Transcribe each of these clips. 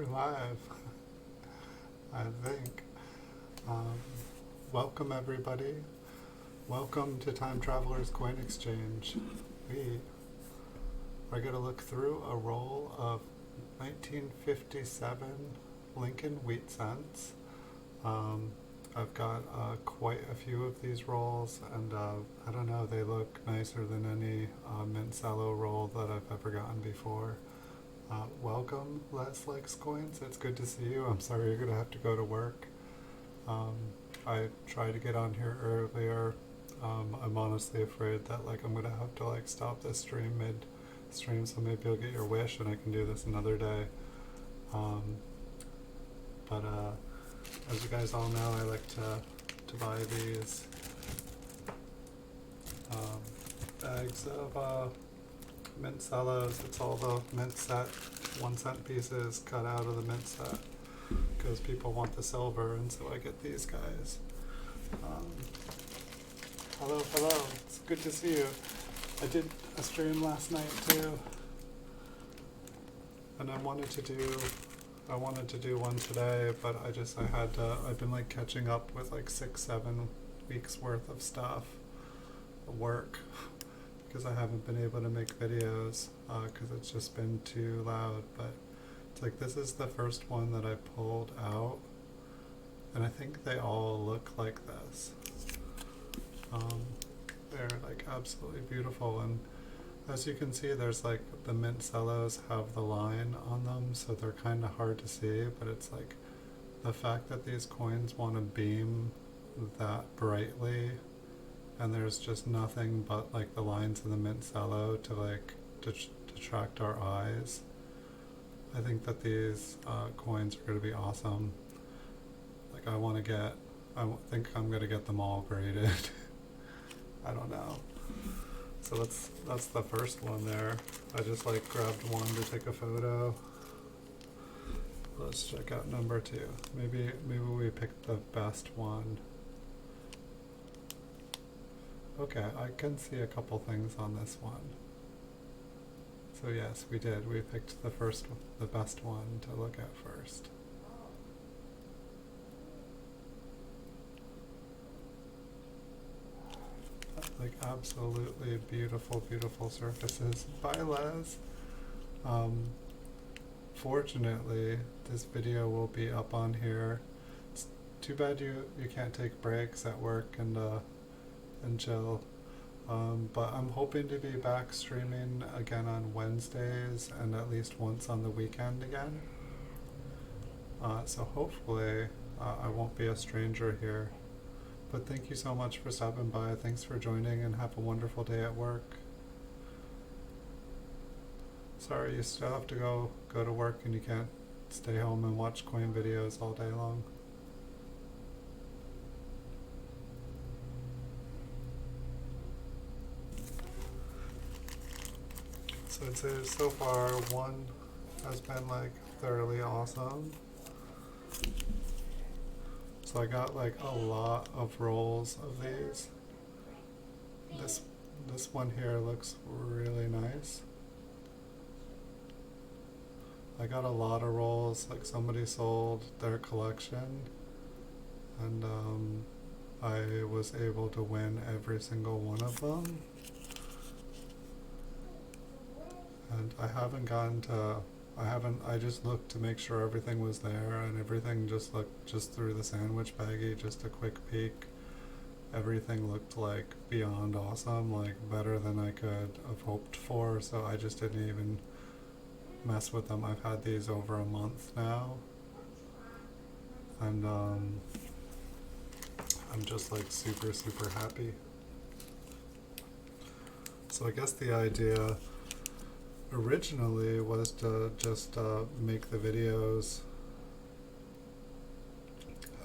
We're live, I think. Um, Welcome everybody. Welcome to Time Traveler's Coin Exchange. We are going to look through a roll of 1957 Lincoln wheat cents. I've got quite a few of these rolls, and I don't know, they look nicer than any mint Cello roll that I've ever gotten before. Welcome, Les Likes Coins. It's good to see you. I'm sorry you're going to have to go to work. I tried to get on here earlier. I'm honestly afraid that I'm going to have to stop this stream mid-stream, so maybe you'll get your wish and I can do this another day. But as you guys all know, I like to buy these bags of mint cellos. It's all the mint set 1 cent pieces cut out of the mint set because people want the silver, and so I get these guys. Hello, it's good to see you. I did a stream last night too, and I wanted to do one today, but I've been catching up with 6-7 weeks worth of stuff, work, because I haven't been able to make videos because it's just been too loud. But it's this is the first one that I pulled out, and I think they all look like this. They're absolutely beautiful, and as you can see, there's the mint cellos have the line on them, so they're kind of hard to see, but it's the fact that these coins want to beam that brightly, and there's just nothing but the lines in the mint cello to detract our eyes. I think that these coins are going to be awesome. I think I'm going to get them all graded. I don't know. So that's the first one there. I just grabbed one to take a photo. Let's check out number 2. Maybe we picked the best one. Okay, I can see a couple things on this one. So yes, we did. We picked the best one to look at first. Absolutely beautiful surfaces. Bye, Les. Fortunately, this video will be up on here. It's too bad you can't take breaks at work and chill. But I'm hoping to be back streaming again on Wednesdays and at least once on the weekend again. So hopefully I won't be a stranger here. But thank you so much for stopping by. Thanks for joining, and have a wonderful day at work. Sorry you still have to go to work and you can't stay home and watch coin videos all day long. So I'd say so far one has been thoroughly awesome. So I got a lot of rolls of these. This one here looks really nice. I got a lot of rolls, somebody sold their collection, and I was able to win every single one of them. And I just looked to make sure everything was there, and everything just looked, just through the sandwich baggie, just a quick peek, everything looked beyond awesome, better than I could have hoped for, so I just didn't even mess with them. I've had these over a month now, and I'm just super happy. So I guess the idea originally was to just make the videos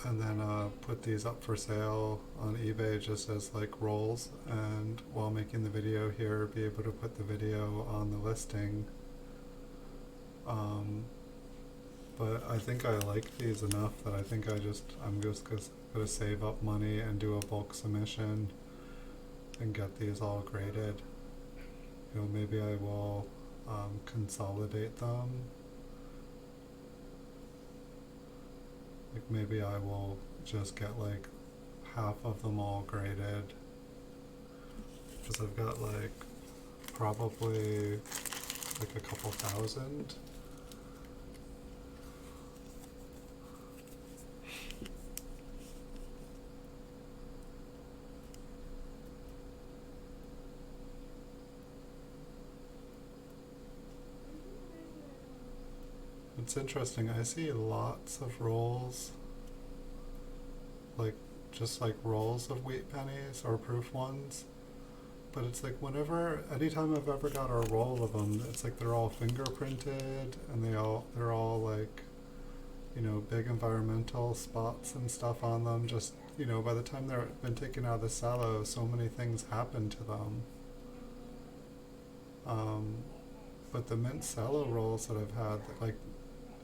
and then put these up for sale on eBay just as rolls, and while making the video here be able to put the video on the listing. But I think I like these enough that I think I'm just gonna save up money and do a bulk submission and get these all graded. Maybe I will consolidate them Like maybe I will just get like half of them all graded, because I've got like probably like a couple thousand. It's interesting, I see lots of rolls, like just like rolls of wheat pennies or proof ones. But it's like anytime I've ever got a roll of them, it's like they're all fingerprinted and they're all like, big environmental spots and stuff on them. Just, by the time they've been taken out of the cello, so many things happen to them. But the mint cello rolls that I've had, like,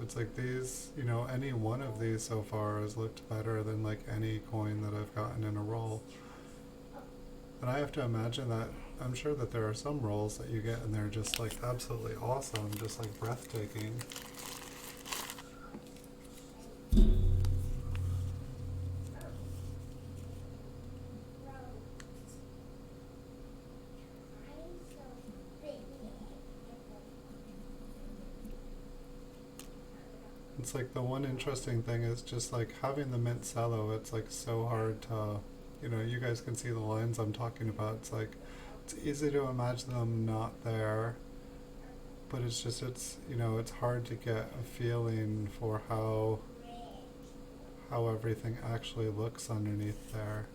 it's like these, any one of these so far has looked better than like any coin that I've gotten in a roll. And I have to imagine that I'm sure that there are some rolls that you get and they're just like absolutely awesome, just like breathtaking. It's like the one interesting thing is just like having the mint cello, it's like so hard to, you guys can see the lines I'm talking about. It's like, it's easy to imagine them not there, but it's hard to get a feeling for how everything actually looks underneath there.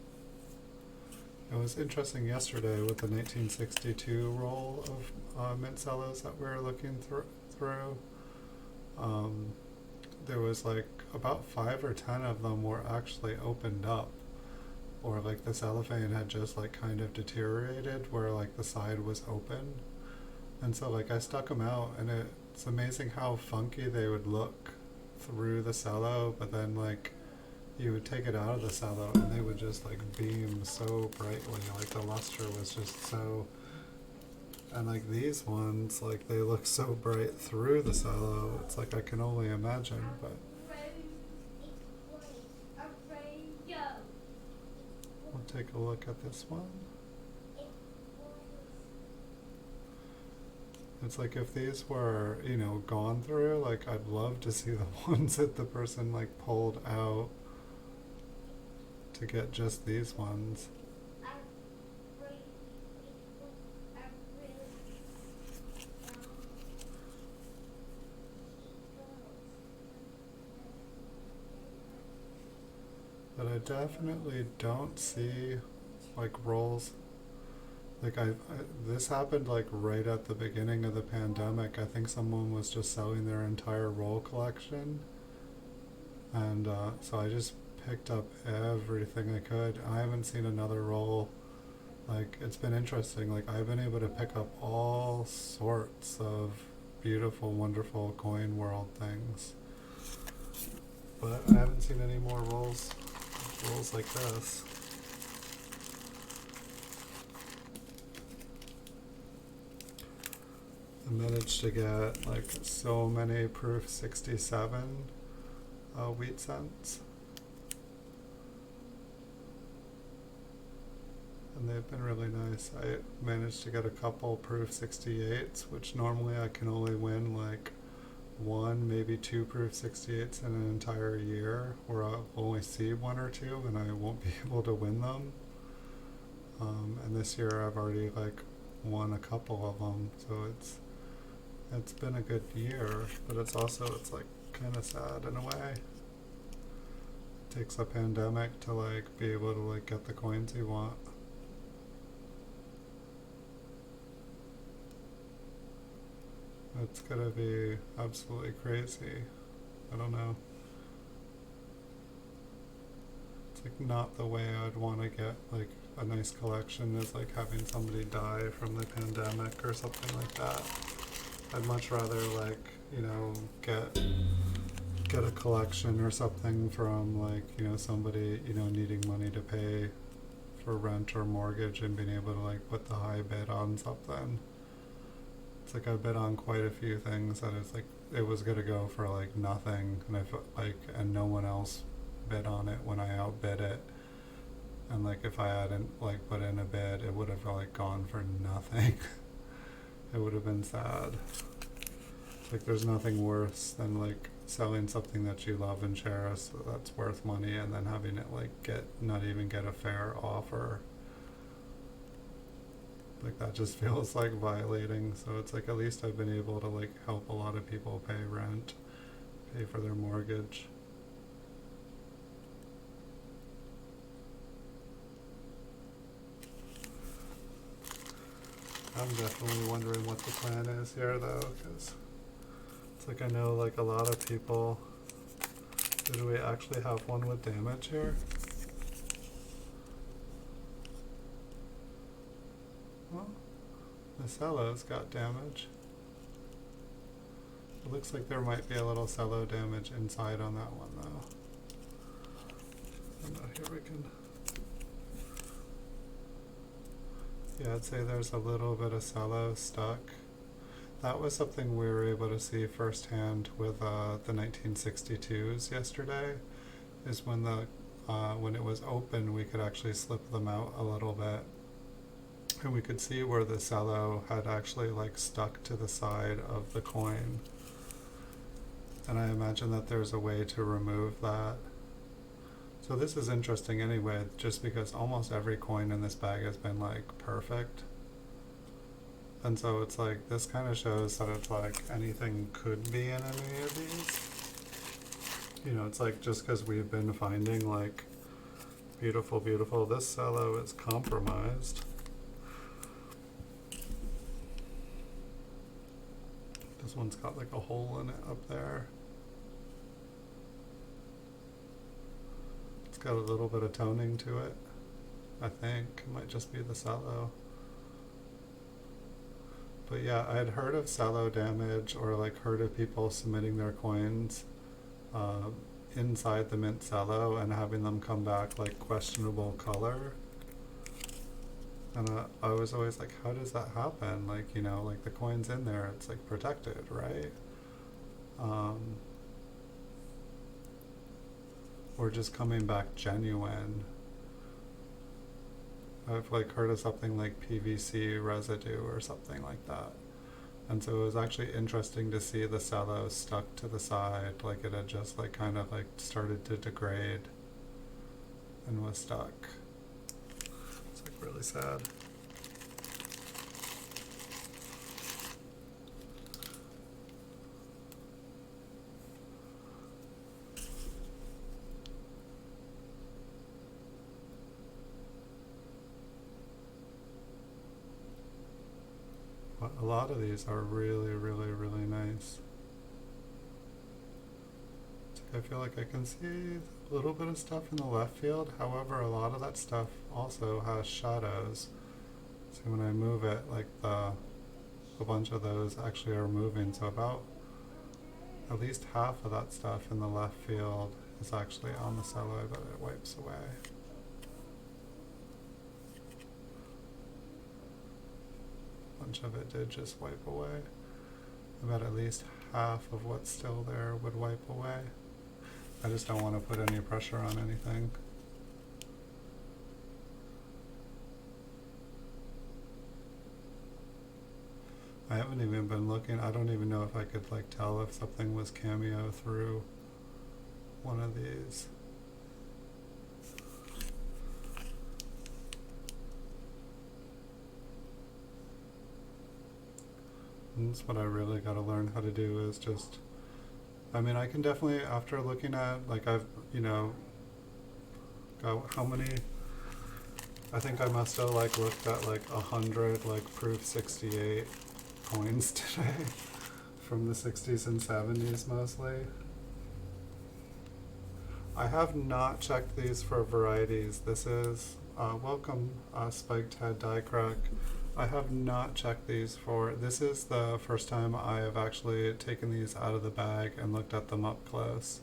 It was interesting yesterday with the 1962 roll of mint cellos that we were looking through. There was like about 5 or 10 of them were actually opened up, or like the cellophane had just like kind of deteriorated where like the side was open. And so like I stuck them out, and it's amazing how funky they would look through the cello, but then like you would take it out of the cello and they would just like beam so brightly, like the luster was just so. And like these ones, like they look so bright through the cello, it's like I can only imagine. But we'll take a look at this one. It's like if these were, gone through, like I'd love to see the ones that the person like pulled out to get just these ones. But I definitely don't see like rolls. Like this happened like right at the beginning of the pandemic. I think someone was just selling their entire roll collection, and so I just picked up everything I could. I haven't seen another roll. Like it's been interesting. Like I've been able to pick up all sorts of beautiful, wonderful coin world things, but I haven't seen any more rolls like this. I managed to get like so many proof 67 wheat cents, and they've been really nice. I managed to get a couple proof 68s, which normally I can only win like one, maybe two proof 68s in an entire year, where I'll only see one or two and I won't be able to win them. And this year I've already like won a couple of them, so it's been a good year, but it's like kind of sad in a way. It takes a pandemic to like be able to like get the coins you want. It's gonna be absolutely crazy. I don't know. It's like not the way I'd want to get like a nice collection, is like having somebody die from the pandemic or something like that. I'd much rather like, get a collection or something from like, somebody, needing money to pay for rent or mortgage and being able to like put the high bid on something. It's like I bid on quite a few things that it's like it was gonna go for like nothing, and I felt like, and no one else bid on it when I outbid it. And like if I hadn't like put in a bid, it would have like gone for nothing. It would have been sad. Like there's nothing worse than like selling something that you love and cherish that's worth money and then having it like not even get a fair offer. Like that just feels like violating. So it's like at least I've been able to like help a lot of people pay rent, pay for their mortgage. I'm definitely wondering what the plan is here though, because it's like I know like a lot of people. Do we actually have one with damage here? Well, the Cello's got damage. It looks like there might be a little Cello damage inside on that one though. And here we can. Yeah, I'd say there's a little bit of Cello stuck. That was something we were able to see firsthand with the 1962s yesterday. Is when when it was open, we could actually slip them out a little bit, and we could see where the Cello had actually like stuck to the side of the coin. And I imagine that there's a way to remove that. So this is interesting anyway, just because almost every coin in this bag has been like perfect. And so it's like, this kind of shows that it's like anything could be in any of these. You know, it's like just because we've been finding like beautiful, beautiful, this Cello is compromised. This one's got like a hole in it up there. It's got a little bit of toning to it. I think it might just be the Cello. But yeah, I had heard of Cello damage, or like heard of people submitting their coins inside the mint Cello and having them come back like questionable color. And I was always like, how does that happen? Like, you know, like the coin's in there, it's like protected, right? Or just coming back genuine. I've like heard of something like PVC residue or something like that. And so it was actually interesting to see the Cello stuck to the side, like it had just like kind of like started to degrade and was stuck. It's like really sad. But a lot of these are really, really, really nice. I feel like I can see a little bit of stuff in the left field. However, a lot of that stuff also has shadows. So when I move it, like a bunch of those actually are moving. So about at least half of that stuff in the left field is actually on the Cello, but it wipes away. A bunch of it did just wipe away. About at least half of what's still there would wipe away. I just don't want to put any pressure on anything. I haven't even been looking. I don't even know if I could like tell if something was cameo through one of these. And that's what I really got to learn how to do, is just, I mean, I can definitely, after looking at, like I've, you know, got how many, I think I must have like looked at like 100 like proof 68 coins today from the 60s and 70s mostly. I have not checked these for varieties. This is, welcome Spiked Head Die Crack. I have not checked these for, this is the first time I have actually taken these out of the bag and looked at them up close.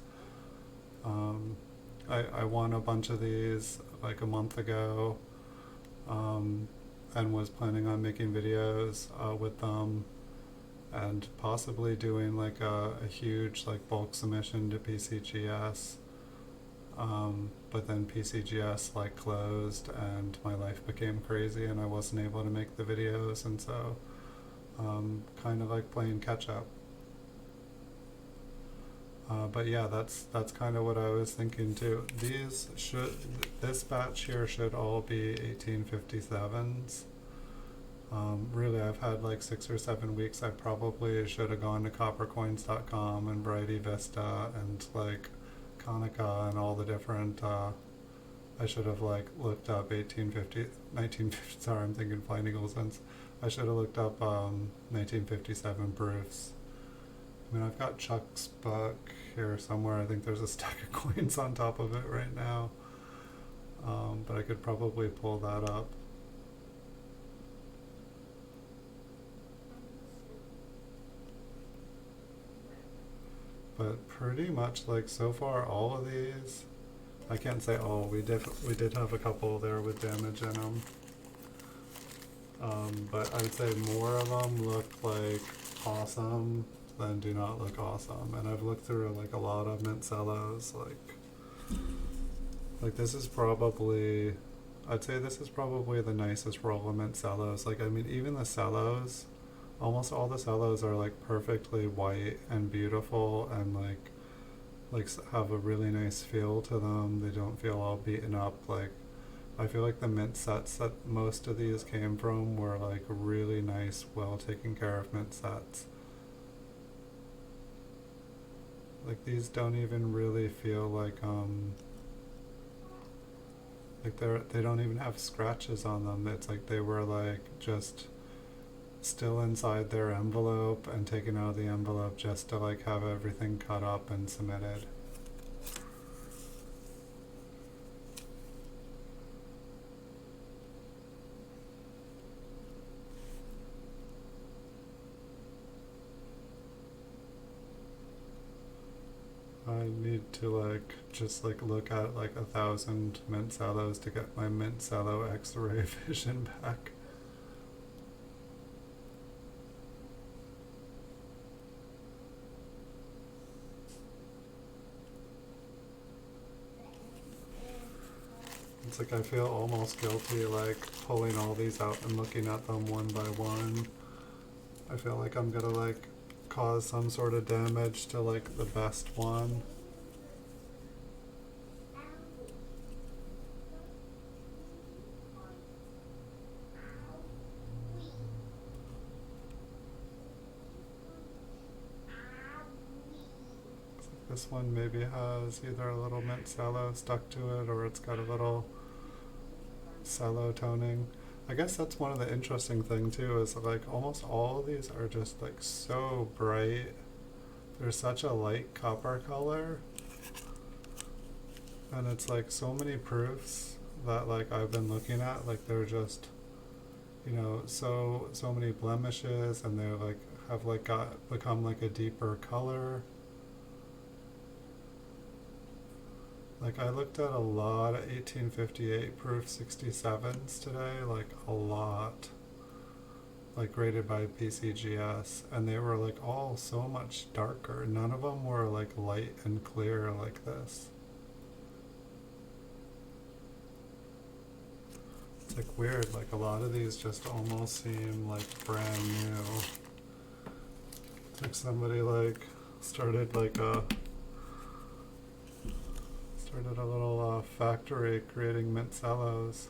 I won a bunch of these like a month ago, and was planning on making videos with them, and possibly doing like a huge like bulk submission to PCGS. But then PCGS like closed and my life became crazy and I wasn't able to make the videos, and so kind of like playing catch up. But yeah, that's kind of what I was thinking too. This batch here should all be 1857s. Really, I've had like 6 or 7 weeks. I probably should have gone to coppercoins.com and Brighty Vista and like Konica and all the different, I should have like looked up 1950, sorry, I'm thinking Flying Eagle Sense. I should have looked up 1957 proofs. I mean, I've got Chuck's book here somewhere. I think there's a stack of coins on top of it right now. But I could probably pull that up. But pretty much like so far all of these, I can't say all, we did have a couple there with damage in them. But I would say more of them look like awesome than do not look awesome. And I've looked through like a lot of mint cellos, like this is probably, I'd say this is probably the nicest roll of mint cellos. Like, I mean, even the cellos, almost all the cellos are like perfectly white and beautiful and like have a really nice feel to them. They don't feel all beaten up. Like, I feel like the mint sets that most of these came from were like really nice, well taken care of mint sets. Like, these don't even really feel like they don't even have scratches on them. It's like they were like just still inside their envelope and taken out of the envelope just to like have everything cut up and submitted. I need to like just like look at like 1,000 mint cellos to get my mint cello X-ray vision back. It's like I feel almost guilty like pulling all these out and looking at them one by one. I feel like I'm gonna like cause some sort of damage to like the best one. This one maybe has either a little mint cello stuck to it or it's got a little cello toning. I guess that's one of the interesting things too, is like almost all of these are just like so bright. They're such a light copper color. And it's like so many proofs that like I've been looking at, like they're just, you know, so many blemishes, and they're like have like become like a deeper color. Like, I looked at a lot of 1858 proof 67s today, like a lot, like graded by PCGS, and they were like all so much darker. None of them were like light and clear like this. It's like weird, like a lot of these just almost seem like brand new. It's like somebody like started a little factory creating mint cellos.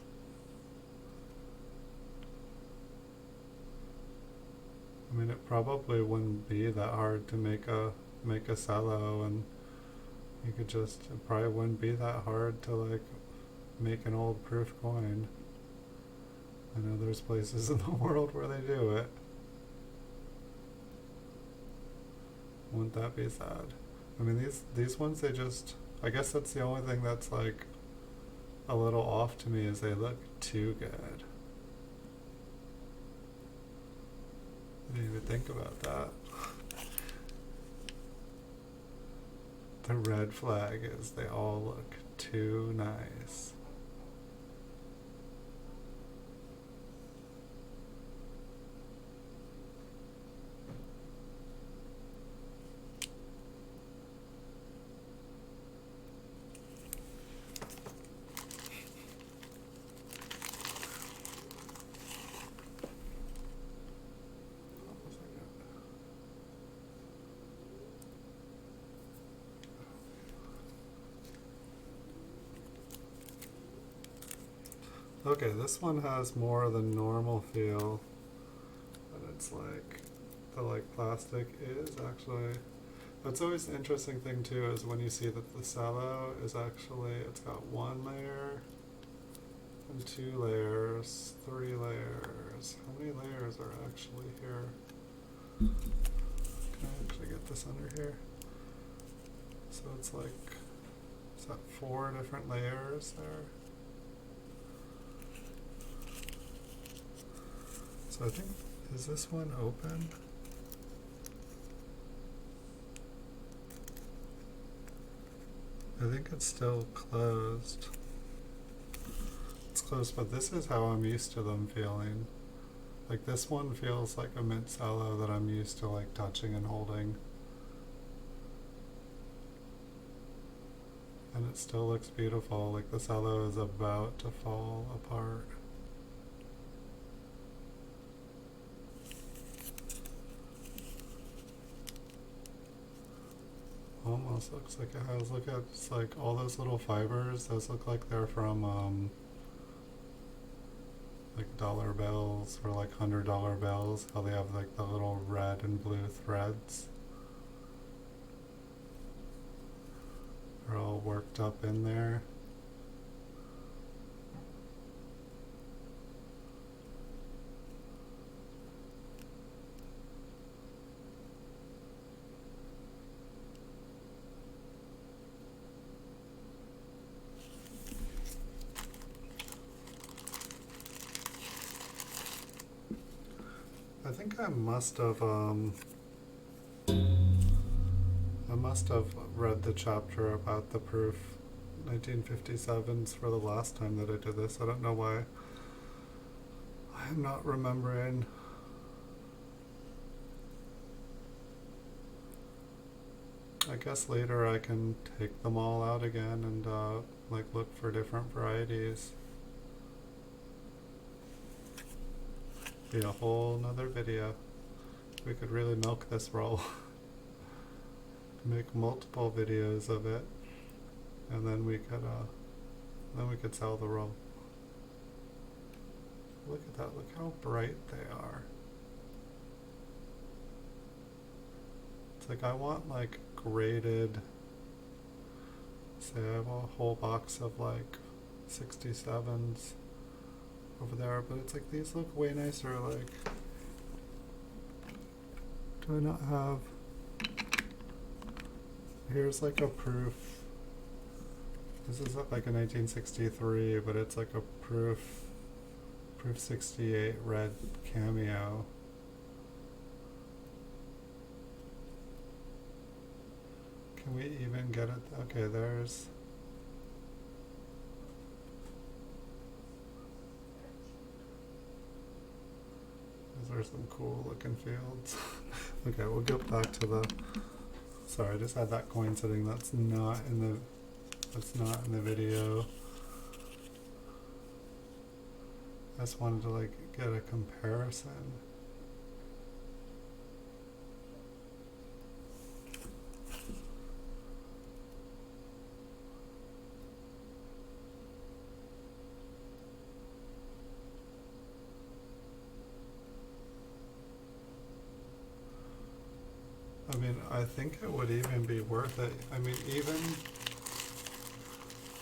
I mean, it probably wouldn't be that hard to make a cello, and you could just, it probably wouldn't be that hard to like make an old proof coin. I know there's places in the world where they do it. Wouldn't that be sad? I mean, these ones, they just, I guess that's the only thing that's like a little off to me, is they look too good. I didn't even think about that. The red flag is they all look too nice. Okay, this one has more of the normal feel, and it's like the plastic is actually. That's always an interesting thing too, is when you see that the cello is actually, it's got one layer and 2 layers, 3 layers. How many layers are actually here? Can I actually get this under here? So it's like, is that 4 different layers there? So I think, is this one open? I think it's still closed. It's closed, but this is how I'm used to them feeling. Like this one feels like a mint cello that I'm used to like touching and holding. And it still looks beautiful, like the cello is about to fall apart. Almost looks like it has, look at, it's like all those little fibers, those look like they're from like dollar bills or like $100 bills, how they have like the little red and blue threads. They're all worked up in there. I think I must have read the chapter about the proof 1957s for the last time that I did this. I don't know why I'm not remembering. I guess later I can take them all out again and like look for different varieties. Be a whole nother video. We could really milk this roll. Make multiple videos of it, and then we could sell the roll. Look at that, look how bright they are. It's like I want like graded, say I have a whole box of like 67s over there, but it's like these look way nicer. Like, do I not have, here's like a proof, this is like a 1963, but it's like a proof 68 red cameo. Can we even get it? Okay, there's, those are some cool looking fields. Okay, we'll get back to the, sorry, I just had that coin sitting, that's not in the video. I just wanted to like get a comparison. I mean, I think it would even be worth it. I mean, even,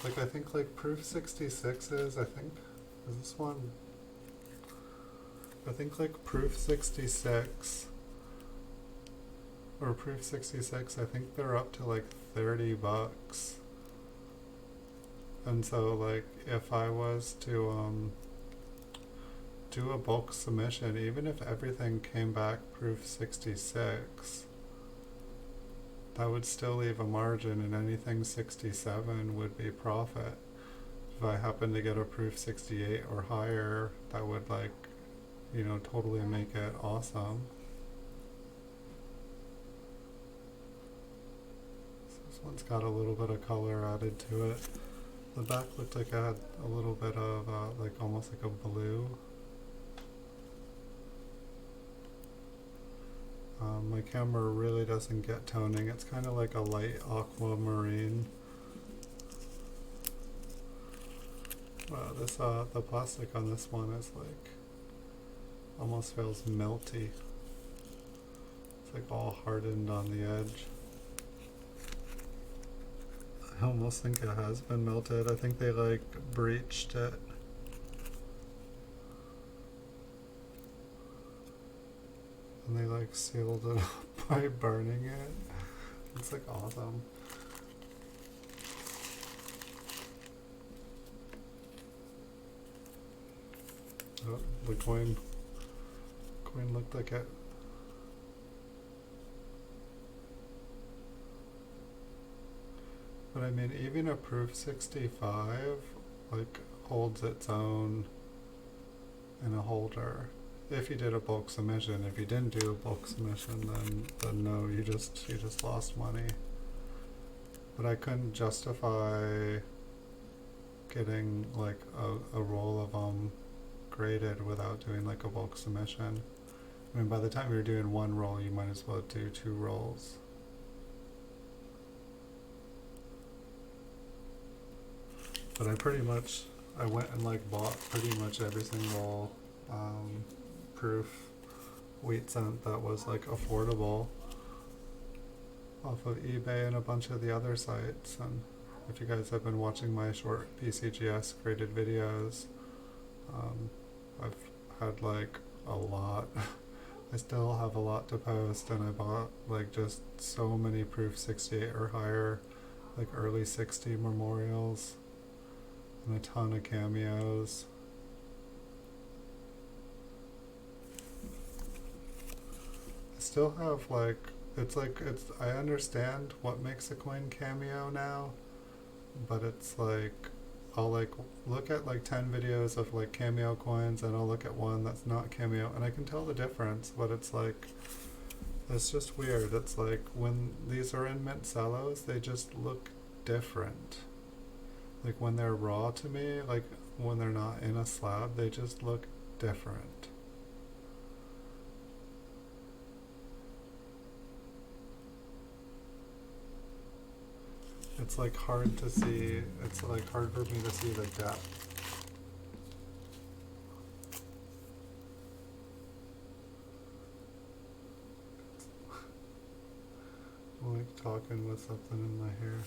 like, I think, like, proof 66s, I think, is this one? I think, like, proof 66, or proof 66, I think they're up to, like, $30. And so, like, if I was to, do a bulk submission, even if everything came back proof 66, that would still leave a margin, and anything 67 would be profit. If I happen to get a proof 68 or higher, that would, like, you know, totally make it awesome. So this one's got a little bit of color added to it. The back looked like it had a little bit of like almost like a blue. My camera really doesn't get toning. It's kind of like a light aquamarine. Wow, this the plastic on this one is like almost feels melty. It's like all hardened on the edge. I almost think it has been melted. I think they like breached it. And they like sealed it up by burning it. It's like awesome. Oh, the coin looked like it. But I mean, even a proof 65 like holds its own in a holder. If you did a bulk submission, if you didn't do a bulk submission, then no, you just lost money. But I couldn't justify getting like a roll of them graded without doing like a bulk submission. I mean, by the time you're doing one roll, you might as well do 2 rolls. But I went and like bought pretty much every single proof wheat cent that was like affordable off of eBay and a bunch of the other sites. And if you guys have been watching my short PCGS graded videos, I've had like a lot. I still have a lot to post, and I bought like just so many proof 68 or higher, like early 60 memorials, and a ton of cameos. I still have like, I understand what makes a coin cameo now, but it's like, I'll like look at like 10 videos of like cameo coins, and I'll look at one that's not cameo, and I can tell the difference, but it's like, it's just weird. It's like when these are in mint cellos, they just look different. Like when they're raw to me, like when they're not in a slab, they just look different. It's like hard to see, it's like hard for me to see the depth. I'm like talking with something in my hair.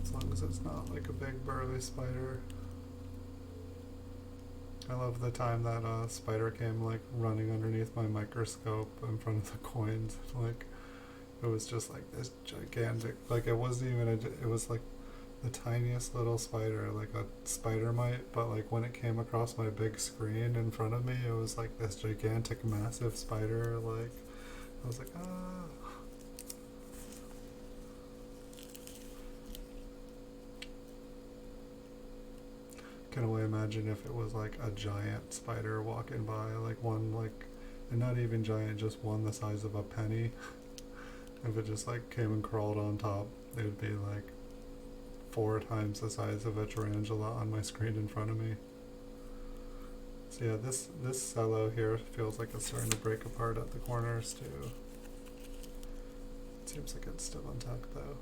As long as it's not like a big burly spider. I love the time that a spider came like running underneath my microscope in front of the coins. Like, it was just like this gigantic, like it wasn't even it was like the tiniest little spider, like a spider mite, but like when it came across my big screen in front of me, it was like this gigantic massive spider. Like, I was like, ah. Can only imagine if it was like a giant spider walking by, like one like, and not even giant, just one the size of a penny. If it just like came and crawled on top, it would be like 4 times the size of a tarantula on my screen in front of me. So yeah, this cello here feels like it's starting to break apart at the corners too. It seems like it's still intact though.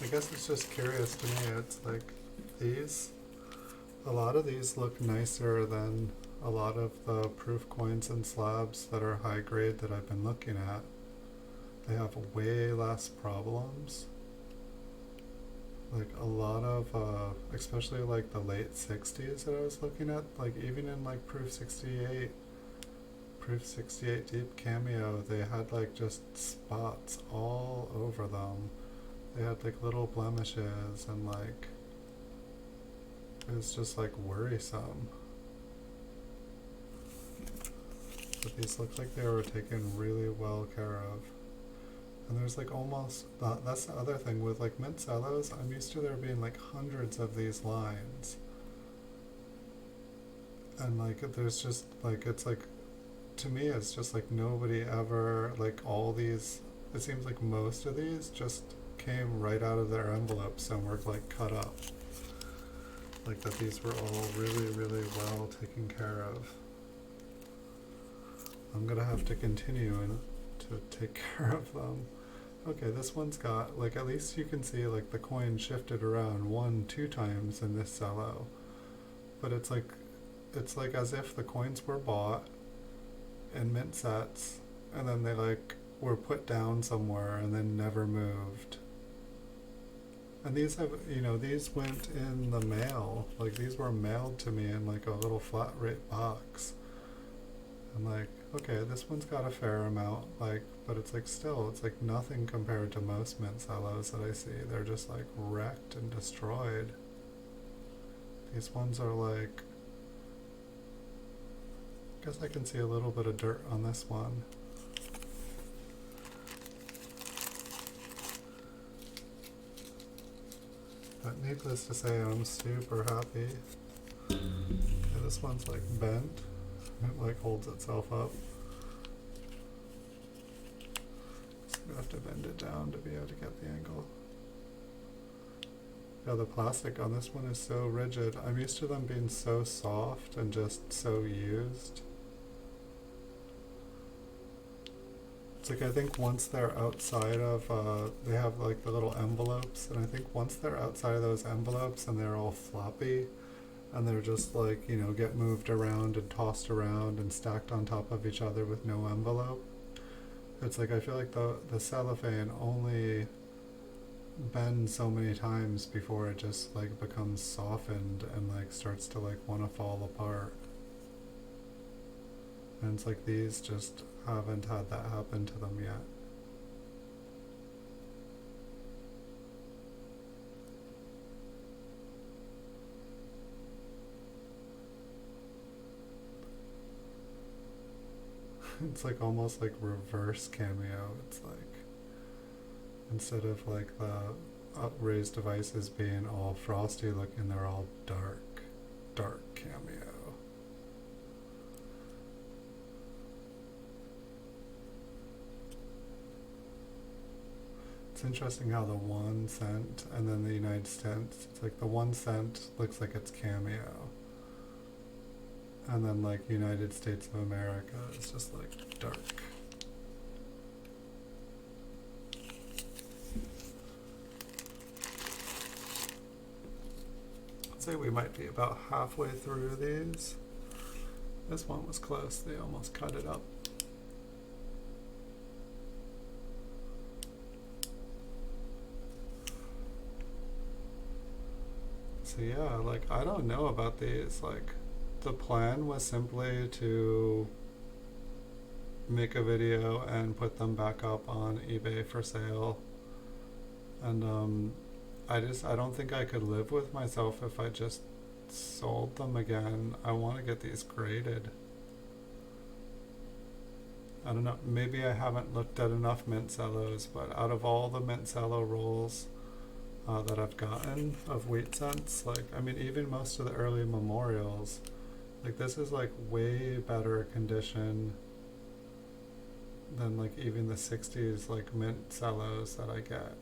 I guess it's just curious to me. It's like a lot of these look nicer than a lot of the proof coins and slabs that are high grade that I've been looking at. They have way less problems. Like a lot of, especially like the late 60s that I was looking at, like even in like proof 68 deep cameo, they had like just spots all over them. They had like little blemishes, and like it was just like worrisome. But these look like they were taken really well care of. And there's like almost, that's the other thing with like mint cellos, I'm used to there being like hundreds of these lines. And like there's just like, it's like, to me it's just like nobody ever, like all these, it seems like most of these just came right out of their envelopes and were like cut up. Like that these were all really, really well taken care of. I'm gonna have to continue and to take care of them. Okay, this one's got, like, at least you can see, like, the coin shifted around 2 times in this cello. But it's like as if the coins were bought in mint sets, and then they, like, were put down somewhere and then never moved. And these have, these went in the mail. Like, these were mailed to me in, like, a little flat rate box. And, like, okay, this one's got a fair amount, like, but it's, like, still, it's, like, nothing compared to most mint cellos that I see. They're just, like, wrecked and destroyed. These ones are, like, I guess I can see a little bit of dirt on this one. But needless to say, I'm super happy. Okay, this one's, like, bent. It, like, holds itself up. So I'm gonna have to bend it down to be able to get the angle. Yeah, the plastic on this one is so rigid. I'm used to them being so soft and just so used. It's like, I think once they're outside of, they have, like, the little envelopes, and I think once they're outside of those envelopes and they're all floppy, and they're just, like, get moved around and tossed around and stacked on top of each other with no envelope. It's like, I feel like the cellophane only bends so many times before it just, like, becomes softened and, like, starts to, like, want to fall apart. And it's like these just haven't had that happen to them yet. It's like almost like reverse cameo. It's like, instead of, like, the upraised devices being all frosty looking, they're all dark cameo. It's interesting how the 1 cent and then the United States, it's like the 1 cent looks like it's cameo. And then, like, United States of America is just, like, dark. I'd say we might be about halfway through these. This one was close, they almost cut it up. So yeah, like, I don't know about these. Like, the plan was simply to make a video and put them back up on eBay for sale. And I don't think I could live with myself if I just sold them again. I want to get these graded. I don't know, maybe I haven't looked at enough mint cellos, but out of all the mint cello rolls that I've gotten of wheat cents, like, I mean, even most of the early memorials, like, this is, like, way better condition than, like, even the 60s, like, mint cellos that I get.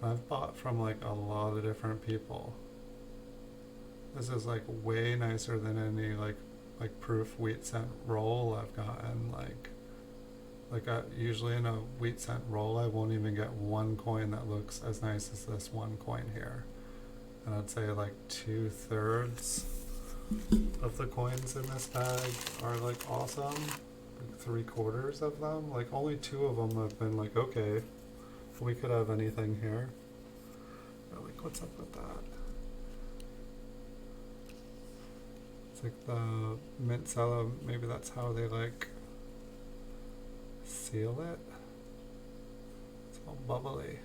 I've bought from, like, a lot of different people. This is, like, way nicer than any, like proof wheat cent roll I've gotten. Like usually in a wheat cent roll, I won't even get one coin that looks as nice as this one coin here. And I'd say, like, 2/3 of the coins in this bag are, like, awesome. Like, 3/4 of them, like, only 2 of them have been like, okay, we could have anything here. Or, like, what's up with that? It's like the mint cello, maybe that's how they, like, seal it. It's all bubbly.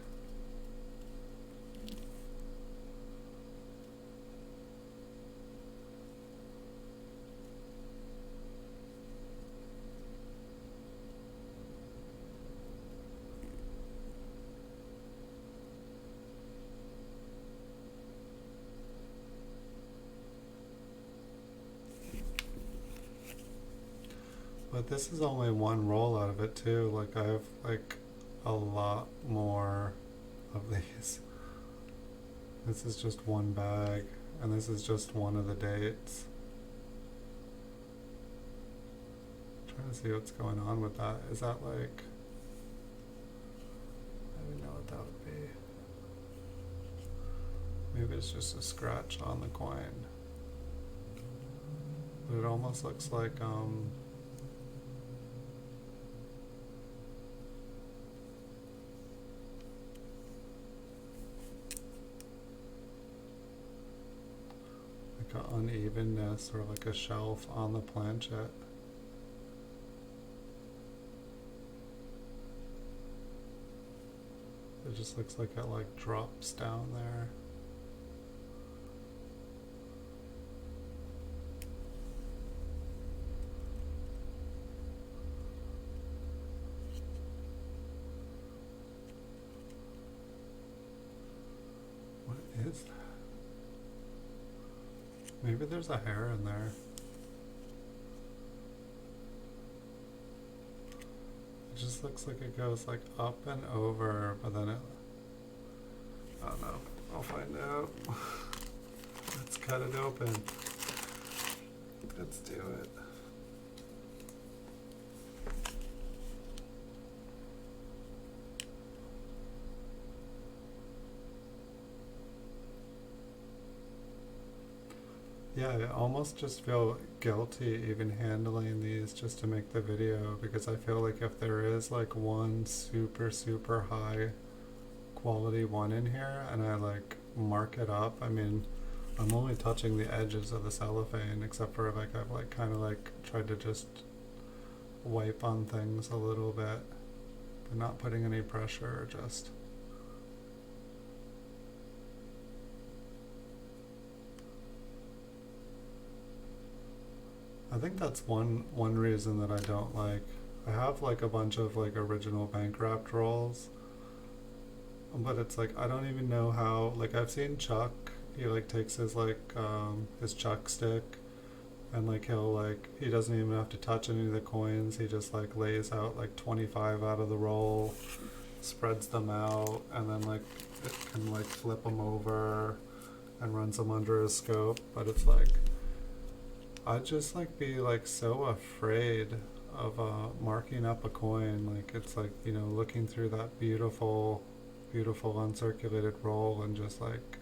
But this is only one roll out of it too. Like, I have, like, a lot more of these. This is just one bag, and this is just one of the dates. trying to see what's going on with that. Is that like, I don't even know what that would be. Maybe it's just a scratch on the coin. But it almost looks like an unevenness or like a shelf on the planchet. It just looks like it like drops down there. What is that? Maybe there's a hair in there. It just looks like it goes like up and over, but then it, I don't know. I'll find out. Let's cut it open. Let's do it. Yeah, I almost just feel guilty even handling these just to make the video, because I feel like if there is like one super high quality one in here and I like mark it up, I mean, I'm only touching the edges of the cellophane, except for like I've like kind of like tried to just wipe on things a little bit, but not putting any pressure, just I think that's one reason that I don't like. I have like a bunch of like original bank wrapped rolls, but it's like I don't even know how. Like I've seen Chuck, he like takes his Chuck stick, and like he doesn't even have to touch any of the coins. He just like lays out like 25 out of the roll, spreads them out, and then like it can like flip them over and runs them under his scope. But it's like I'd just like be like so afraid of marking up a coin. Like it's like, you know, looking through that beautiful uncirculated roll and just like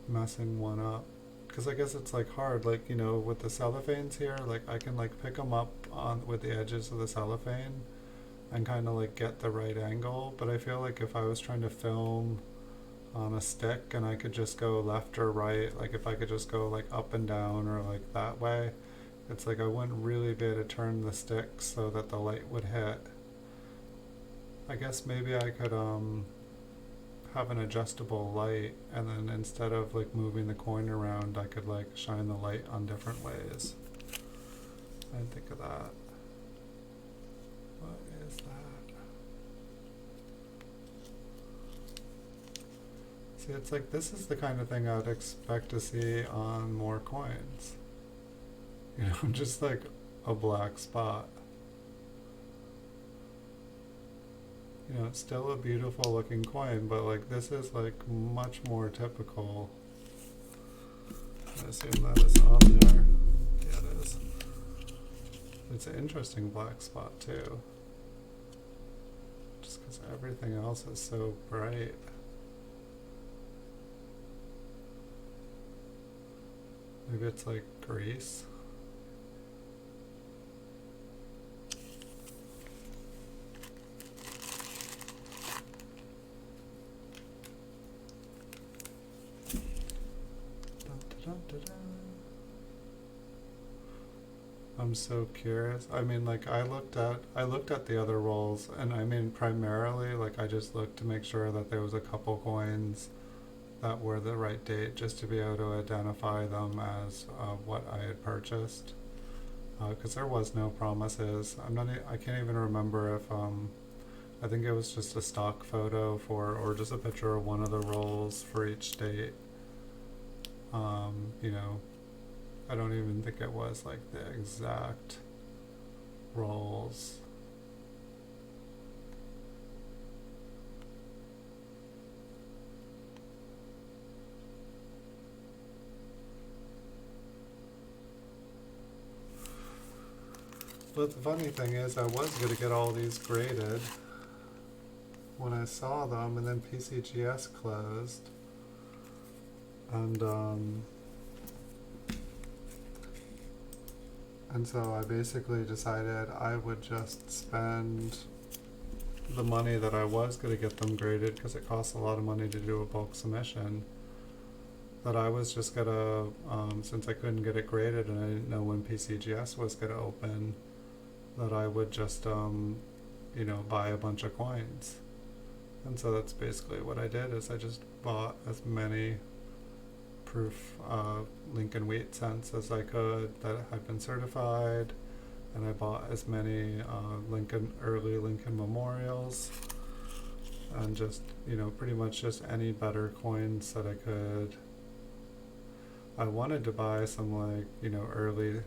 messing one up. Because I guess it's like hard, like, you know, with the cellophanes here, like I can like pick them up on with the edges of the cellophane and kind of like get the right angle. But I feel like if I was trying to film on a stick and I could just go left or right, like if I could just go like up and down or like that way, it's like I wouldn't really be able to turn the stick so that the light would hit. I guess maybe I could have an adjustable light, and then instead of like moving the coin around, I could like shine the light on different ways. I didn't think of that. What is that? See, it's like this is the kind of thing I would expect to see on more coins. You know, just like a black spot. You know, it's still a beautiful looking coin, but like this is like much more typical. I assume that is on there. Yeah, it is. It's an interesting black spot too. Just because everything else is so bright. Maybe it's like grease. I'm so curious. I mean, like I looked at the other rolls, and I mean primarily like I just looked to make sure that there was a couple coins that were the right date, just to be able to identify them as what I had purchased, because there was no promises. I can't even remember if I think it was just a stock photo or just a picture of one of the rolls for each date. You know, I don't even think it was like the exact rolls. But the funny thing is, I was going to get all these graded when I saw them, and then PCGS closed. And, and so I basically decided I would just spend the money that I was going to get them graded, because it costs a lot of money to do a bulk submission, that I was just going to, since I couldn't get it graded and I didn't know when PCGS was going to open, that I would just, buy a bunch of coins. And so that's basically what I did, is I just bought as many proof Lincoln wheat cents as I could that had been certified, and I bought as many early Lincoln memorials, and just, pretty much just any better coins that I could. I wanted to buy some early,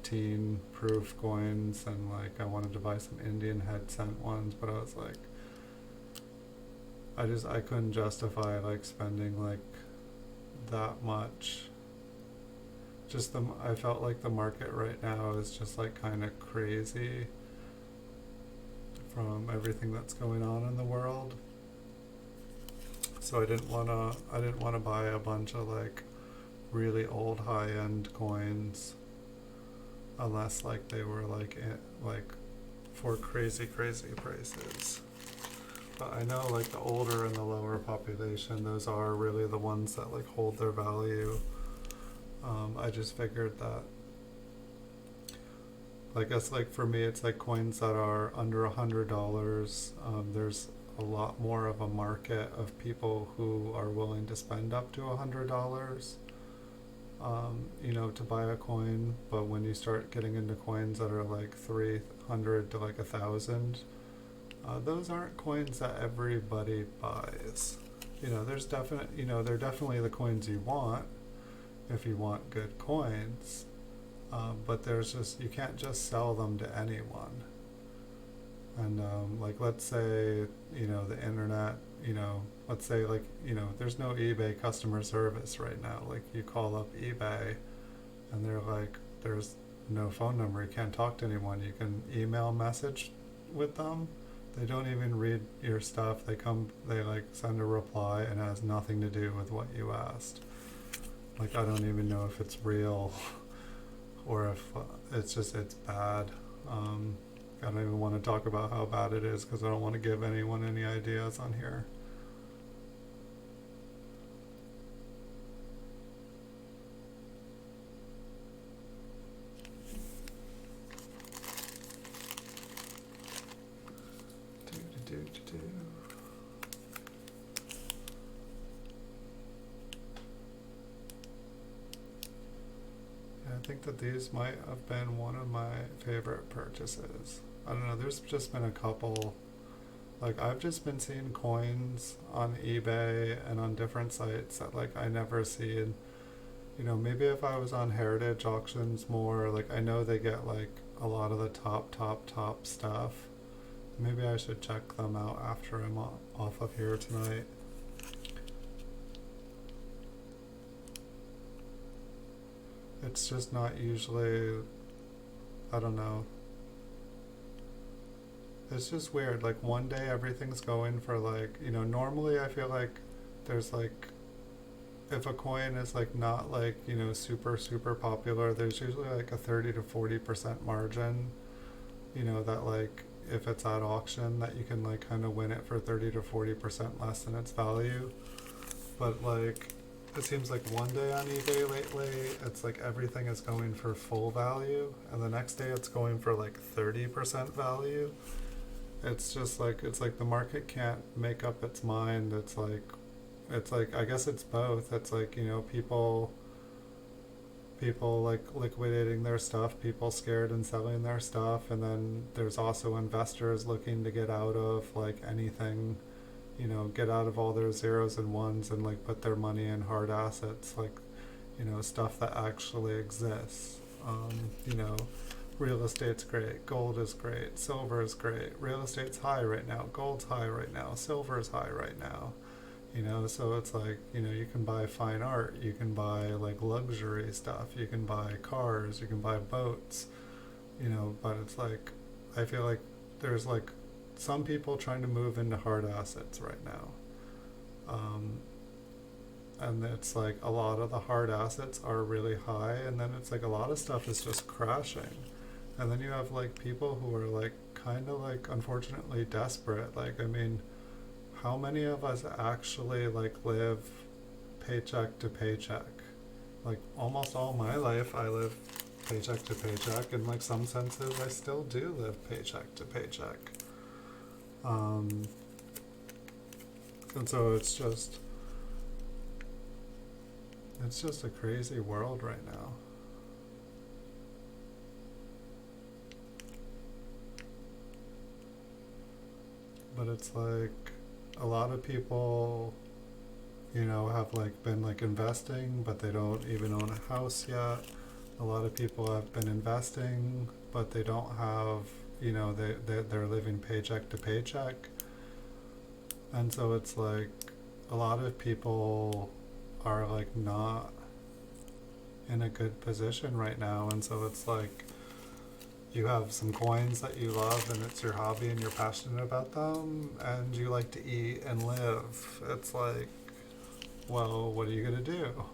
teen proof coins, and I wanted to buy some Indian head cent ones, but I was like, I couldn't justify spending that much. I felt like the market right now is just kind of crazy from everything that's going on in the world. So I didn't wanna buy a bunch of really old high-end coins, unless they were for crazy prices. But I know the older and the lower population, those are really the ones that hold their value. I just figured that, I guess for me, it's coins that are under $100. There's a lot more of a market of people who are willing to spend up to $100, to buy a coin. But when you start getting into coins that are 300 to 1,000, those aren't coins that everybody buys. They're definitely the coins you want if you want good coins, but you can't just sell them to anyone. And let's say the internet, let's say there's no eBay customer service right now. You call up eBay and they're there's no phone number, you can't talk to anyone. You can email message with them. They don't even read your stuff. They send a reply, and it has nothing to do with what you asked. I don't even know if it's real or if it's bad. I don't even want to talk about how bad it is, because I don't want to give anyone any ideas on here. I think that these might have been one of my favorite purchases. I don't know, there's just been a couple. I've just been seeing coins on eBay and on different sites that I never see. And maybe if I was on heritage auctions more, I know they get a lot of the top stuff. Maybe I should check them out after I'm off of here tonight. It's just not usually, I don't know. It's just weird. One day everything's going for normally I feel there's if a coin is not super popular, there's usually a 30 to 40% margin, that if it's at auction, that you can kind of win it for 30 to 40% less than its value. But it seems one day on eBay lately, it's everything is going for full value, and the next day it's going for 30% value. It's just it's the market can't make up its mind. It's I guess it's both. It's people liquidating their stuff, people scared and selling their stuff, and then there's also investors looking to get out of anything, get out of all their zeros and ones and put their money in hard assets, stuff that actually exists. Real estate's great, gold is great, silver is great, real estate's high right now, gold's high right now, silver is high right now. So it's you can buy fine art, you can buy luxury stuff, you can buy cars, you can buy boats, but it's like, I feel like there's like some people trying to move into hard assets right now. Um, and it's like a lot of the hard assets are really high, and then it's like a lot of stuff is just crashing. And then you have like people who are like kind of like unfortunately desperate. Like, I mean, how many of us actually like live paycheck to paycheck? Like almost all my life I live paycheck to paycheck. In like some senses I still do live paycheck to paycheck. Um, and so it's just a crazy world right now. But it's like a lot of people, have like been like investing, but they don't even own a house yet. A lot of people have been investing, but they don't have, they're living paycheck to paycheck. And so it's like a lot of people are like not in a good position right now. And so it's like you have some coins that you love and it's your hobby and you're passionate about them and you like to eat and live. It's like, well, what are you going to do?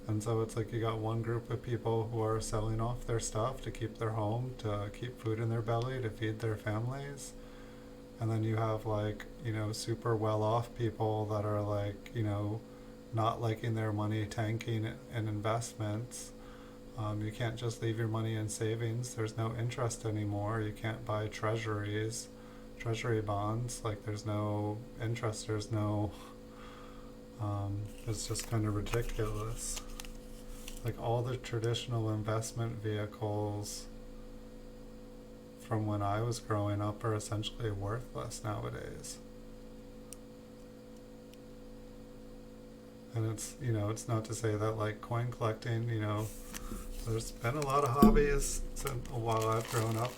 And so it's like you got one group of people who are selling off their stuff to keep their home, to keep food in their belly, to feed their families. And then you have like, super well off people that are like, not liking their money tanking in investments. You can't just leave your money in savings. There's no interest anymore. You can't buy treasury bonds. Like there's no interest. There's no, it's just kind of ridiculous. Like all the traditional investment vehicles from when I was growing up are essentially worthless nowadays. And it's not to say that like coin collecting, there's been a lot of hobbies since while I've grown up,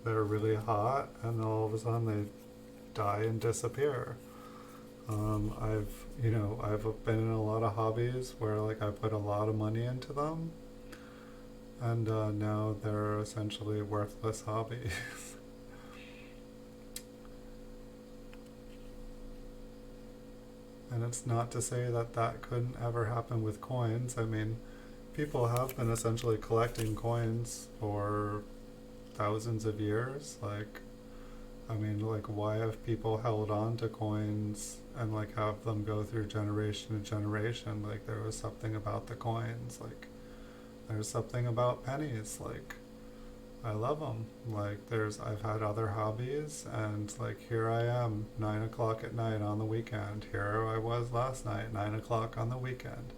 they're really hot and all of a sudden they die and disappear. I've been in a lot of hobbies where like I put a lot of money into them and now they're essentially worthless hobbies. And it's not to say that that couldn't ever happen with coins. I mean, people have been essentially collecting coins for thousands of years. Like, I mean, like, why have people held on to coins and like have them go through generation to generation? Like, there was something about the coins. Like, there's something about pennies. Like, I love them. Like, I've had other hobbies, and like, here I am, 9 o'clock at night on the weekend. Here I was last night, 9 o'clock on the weekend.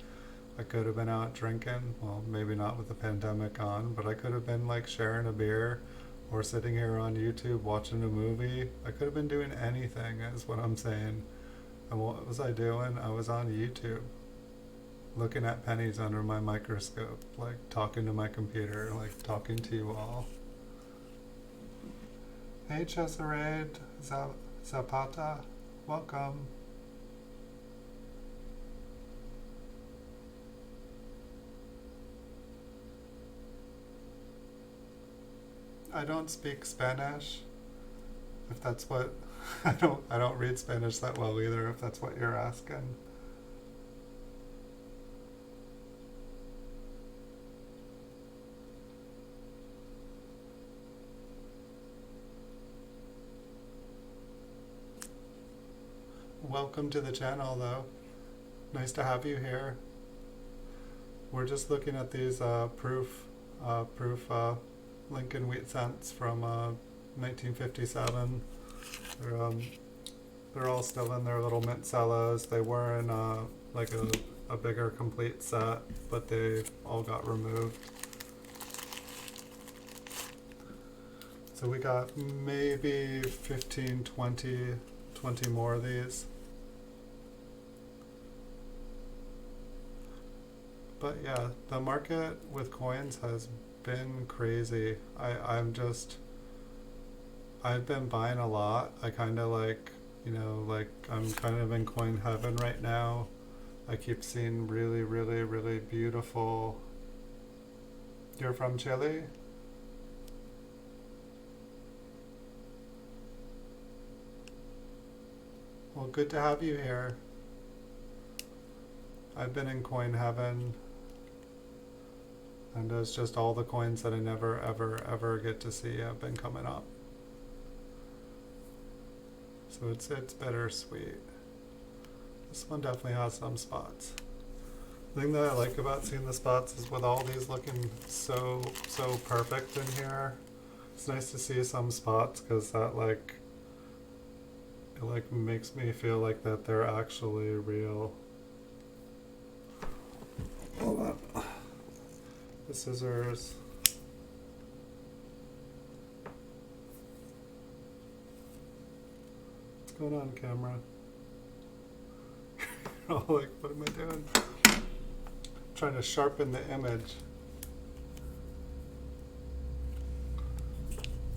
I could have been out drinking, well, maybe not with the pandemic on, but I could have been like sharing a beer or sitting here on YouTube watching a movie. I could have been doing anything, is what I'm saying. And what was I doing? I was on YouTube, looking at pennies under my microscope, like talking to my computer, like talking to you all. Hey Cesarade, Zapata, welcome. I don't speak Spanish. If that's what I don't read Spanish that well either, if that's what you're asking. Welcome to the channel though. Nice to have you here. We're just looking at these proof Lincoln wheat cents from 1957. They're all still in their little mint cellos. They were in like a bigger complete set, but they all got removed. So we got maybe 15, 20 more of these. But yeah, the market with coins has been crazy. I've been buying a lot. I kind of like, like I'm kind of in coin heaven right now. I keep seeing really, really, really beautiful. You're from Chile? Well, good to have you here. I've been in coin heaven, and it's just all the coins that I never, ever, ever get to see have been coming up. So it's bittersweet. This one definitely has some spots. The thing that I like about seeing the spots is with all these looking so perfect in here, it's nice to see some spots because that it makes me feel like that they're actually real. Hold on. The scissors. What's going on, camera? Oh, like, what am I doing? Trying to sharpen the image.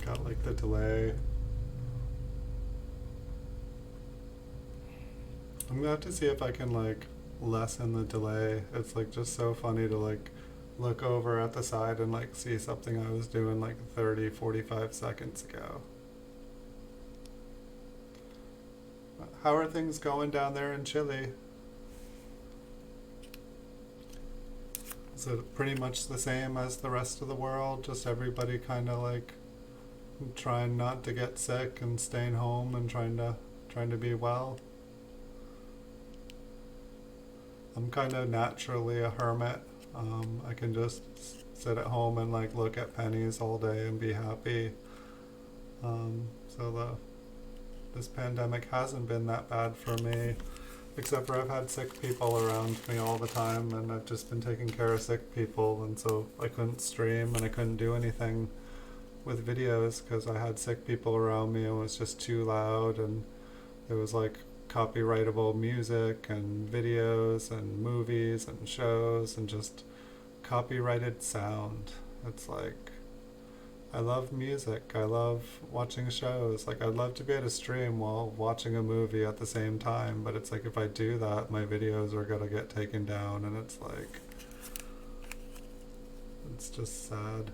Got like the delay. I'm gonna have to see if I can like lessen the delay. It's like just so funny to like look over at the side and like see something I was doing like 30-45 seconds ago. How are things going down there in Chile? Is it pretty much the same as the rest of the world? Just everybody kind of like trying not to get sick and staying home and trying to be well? I'm kind of naturally a hermit. I can just sit at home and like look at pennies all day and be happy. So this pandemic hasn't been that bad for me, except for I've had sick people around me all the time, and I've just been taking care of sick people, and so I couldn't stream and I couldn't do anything with videos because I had sick people around me and it was just too loud, and there was like copyrightable music and videos and movies and shows and just copyrighted sound. It's like, I love music, I love watching shows, like I'd love to be able to stream while watching a movie at the same time, but it's like if I do that my videos are gonna get taken down, and it's like, it's just sad.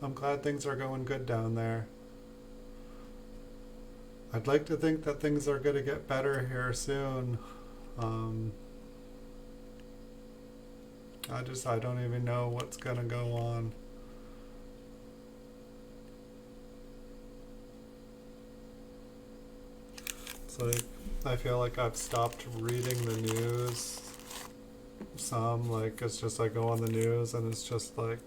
I'm glad things are going good down there. I'd like to think that things are going to get better here soon. Um, I don't even know what's going to go on. It's like, I feel like I've stopped reading the news some. Like, it's just I go on the news and it's just like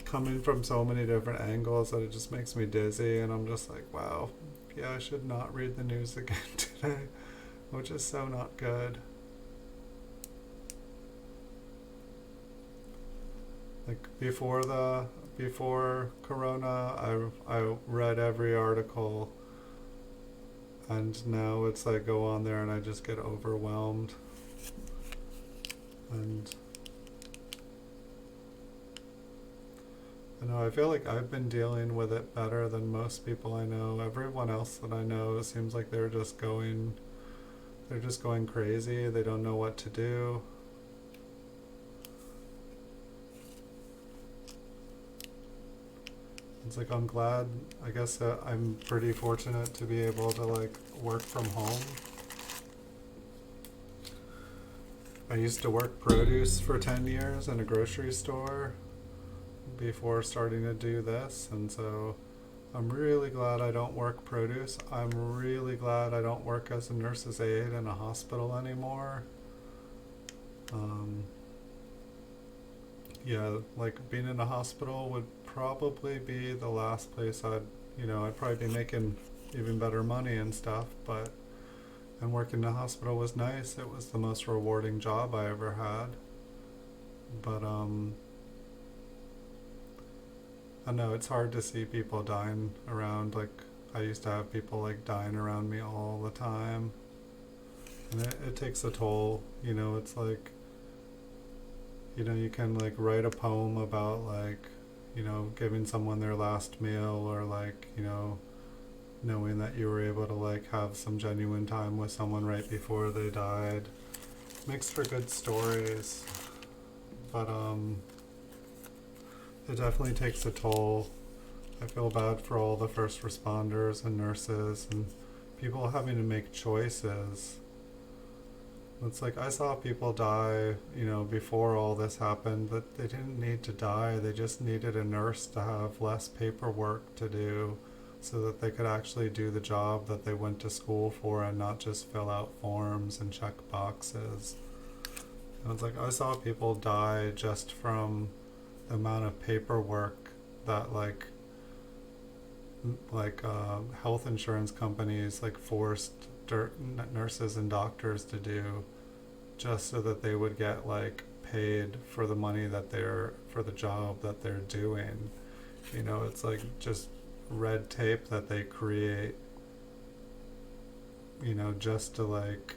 coming from so many different angles that it just makes me dizzy, and I'm just like, wow, yeah, I should not read the news again today, which is so not good. Like before Corona, I read every article, and now it's like go on there and I just get overwhelmed. And I know, I feel like I've been dealing with it better than most people I know. Everyone else that I know, it seems like they're just going crazy. They don't know what to do. It's like I'm glad, I guess I'm pretty fortunate to be able to like work from home. I used to work produce for 10 years in a grocery store before starting to do this, and so I'm really glad I don't work produce. I'm really glad I don't work as a nurse's aide in a hospital anymore. Yeah, like being in a hospital would probably be the last place I'd probably be making even better money and stuff, and working in a hospital was nice. It was the most rewarding job I ever had. But I know it's hard to see people dying around. Like I used to have people like dying around me all the time, and it takes a toll. It's like, you can like write a poem about like, giving someone their last meal, or like, knowing that you were able to like have some genuine time with someone right before they died makes for good stories. But it definitely takes a toll. I feel bad for all the first responders and nurses and people having to make choices. It's like I saw people die, you know, before all this happened, but they didn't need to die. They just needed a nurse to have less paperwork to do so that they could actually do the job that they went to school for and not just fill out forms and check boxes. And it's like I saw people die just from the amount of paperwork that health insurance companies like forced nurses and doctors to do just so that they would get like paid for the money that they're for the job that they're doing. You know, it's like just red tape that they create, you know, just to like,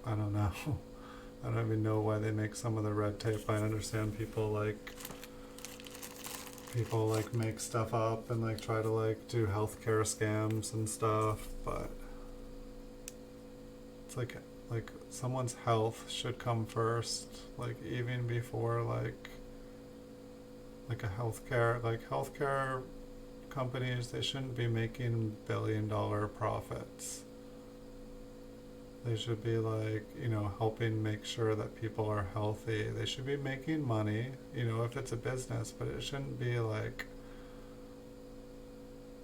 I don't know. I don't even know why they make some of the red tape. I understand people like make stuff up and like try to like do healthcare scams and stuff, but it's like someone's health should come first, like even before like a healthcare companies, they shouldn't be making billion-dollar profits. They should be like, you know, helping make sure that people are healthy. They should be making money, you know, if it's a business, but it shouldn't be like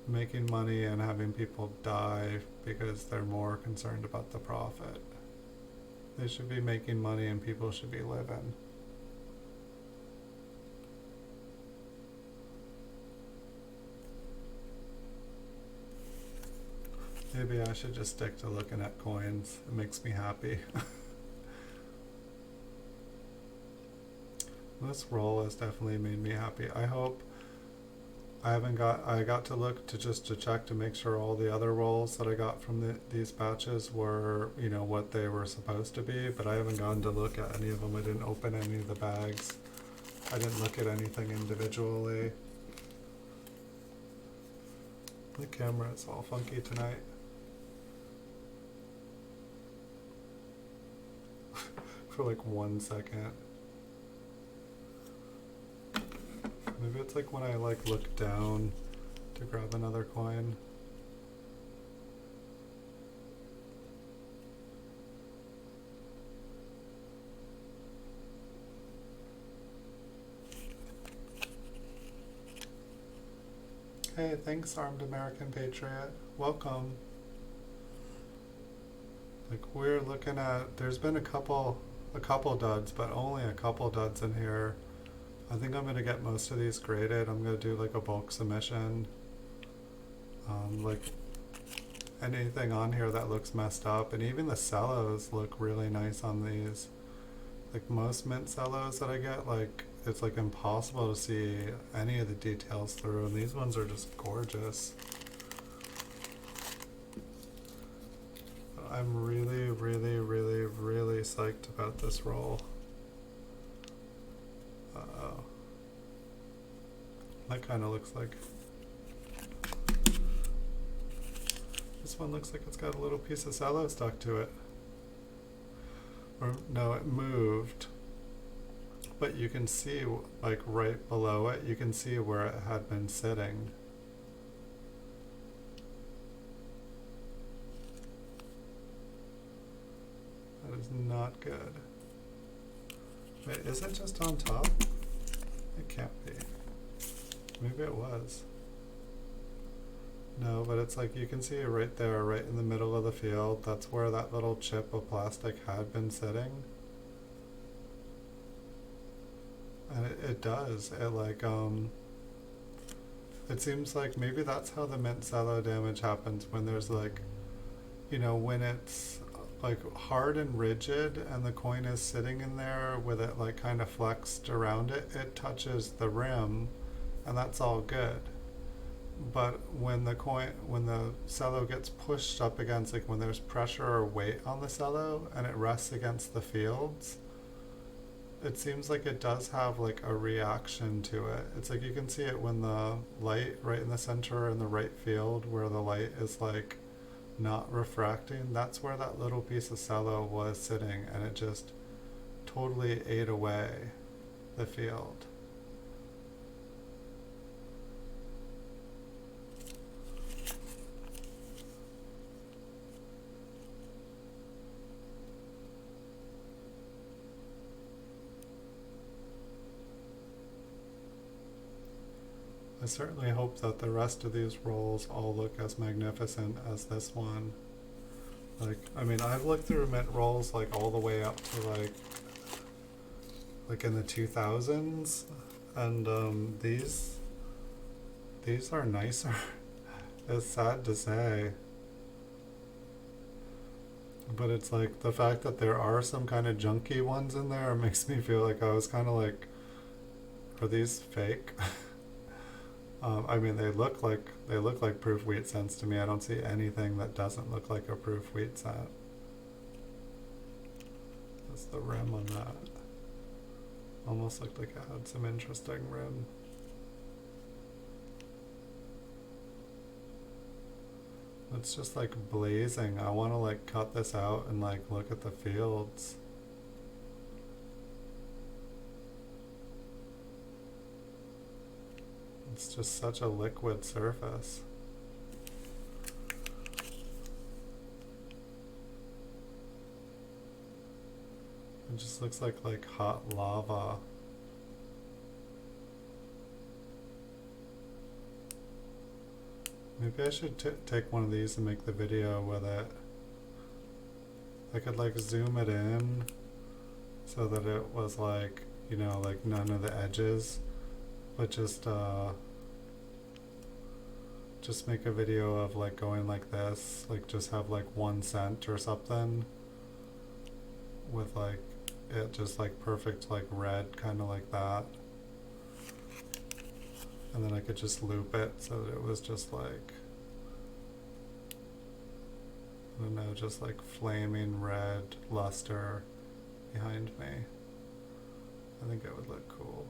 making money and having people die because they're more concerned about the profit. They should be making money and people should be living. Maybe I should just stick to looking at coins. It makes me happy. This roll has definitely made me happy. I hope I got to look to check to make sure all the other rolls that I got from these batches were, you know, what they were supposed to be, but I haven't gotten to look at any of them. I didn't open any of the bags. I didn't look at anything individually. The camera is all funky tonight. For like 1 second. Maybe it's like when I like look down to grab another coin. Hey, thanks, Armed American Patriot. Welcome. Like we're looking at, there's been a couple duds, but only a couple duds in here. I think I'm gonna get most of these graded. I'm gonna do like a bulk submission. Like anything on here that looks messed up, and even the cellos look really nice on these. Like most mint cellos that I get, like it's like impossible to see any of the details through, and these ones are just gorgeous. I'm really, really, really, really psyched about this roll. Uh-oh. That kind of looks like... This one looks like it's got a little piece of cello stuck to it. Or, no, it moved. But you can see, like right below it, you can see where it had been sitting. That is not good. Wait, is it just on top? It can't be. Maybe it was. No, but it's like you can see it right there, right in the middle of the field. That's where that little chip of plastic had been sitting. And it does. It like, it seems like maybe that's how the mint cello damage happens, when there's like, you know, when it's like hard and rigid and the coin is sitting in there with it like kind of flexed around it, it touches the rim and that's all good. But when the cello gets pushed up against, like when there's pressure or weight on the cello and it rests against the fields, it seems like it does have like a reaction to it. It's like you can see it when the light right in the center in the right field where the light is like not refracting. That's where that little piece of cello was sitting, and it just totally ate away the field. I certainly hope that the rest of these rolls all look as magnificent as this one. Like, I mean, I've looked through mint rolls like all the way up to like in the 2000s, and these are nicer. It's sad to say, but it's like the fact that there are some kind of junky ones in there makes me feel like I was kind of like, are these fake? I mean, they look like proof wheat cents to me. I don't see anything that doesn't look like a proof wheat cent. That's the rim on that. Almost looked like it had some interesting rim. It's just like blazing. I want to like cut this out and like look at the fields. It's just such a liquid surface. It just looks like hot lava. Maybe I should take one of these and make the video with it. I could like zoom it in so that it was like, you know, like none of the edges, but just make a video of like going like this, like just have like 1 cent or something with like it just like perfect like red, kind of like that. And then I could just loop it so that it was just like, I don't know, just like flaming red luster behind me. I think it would look cool.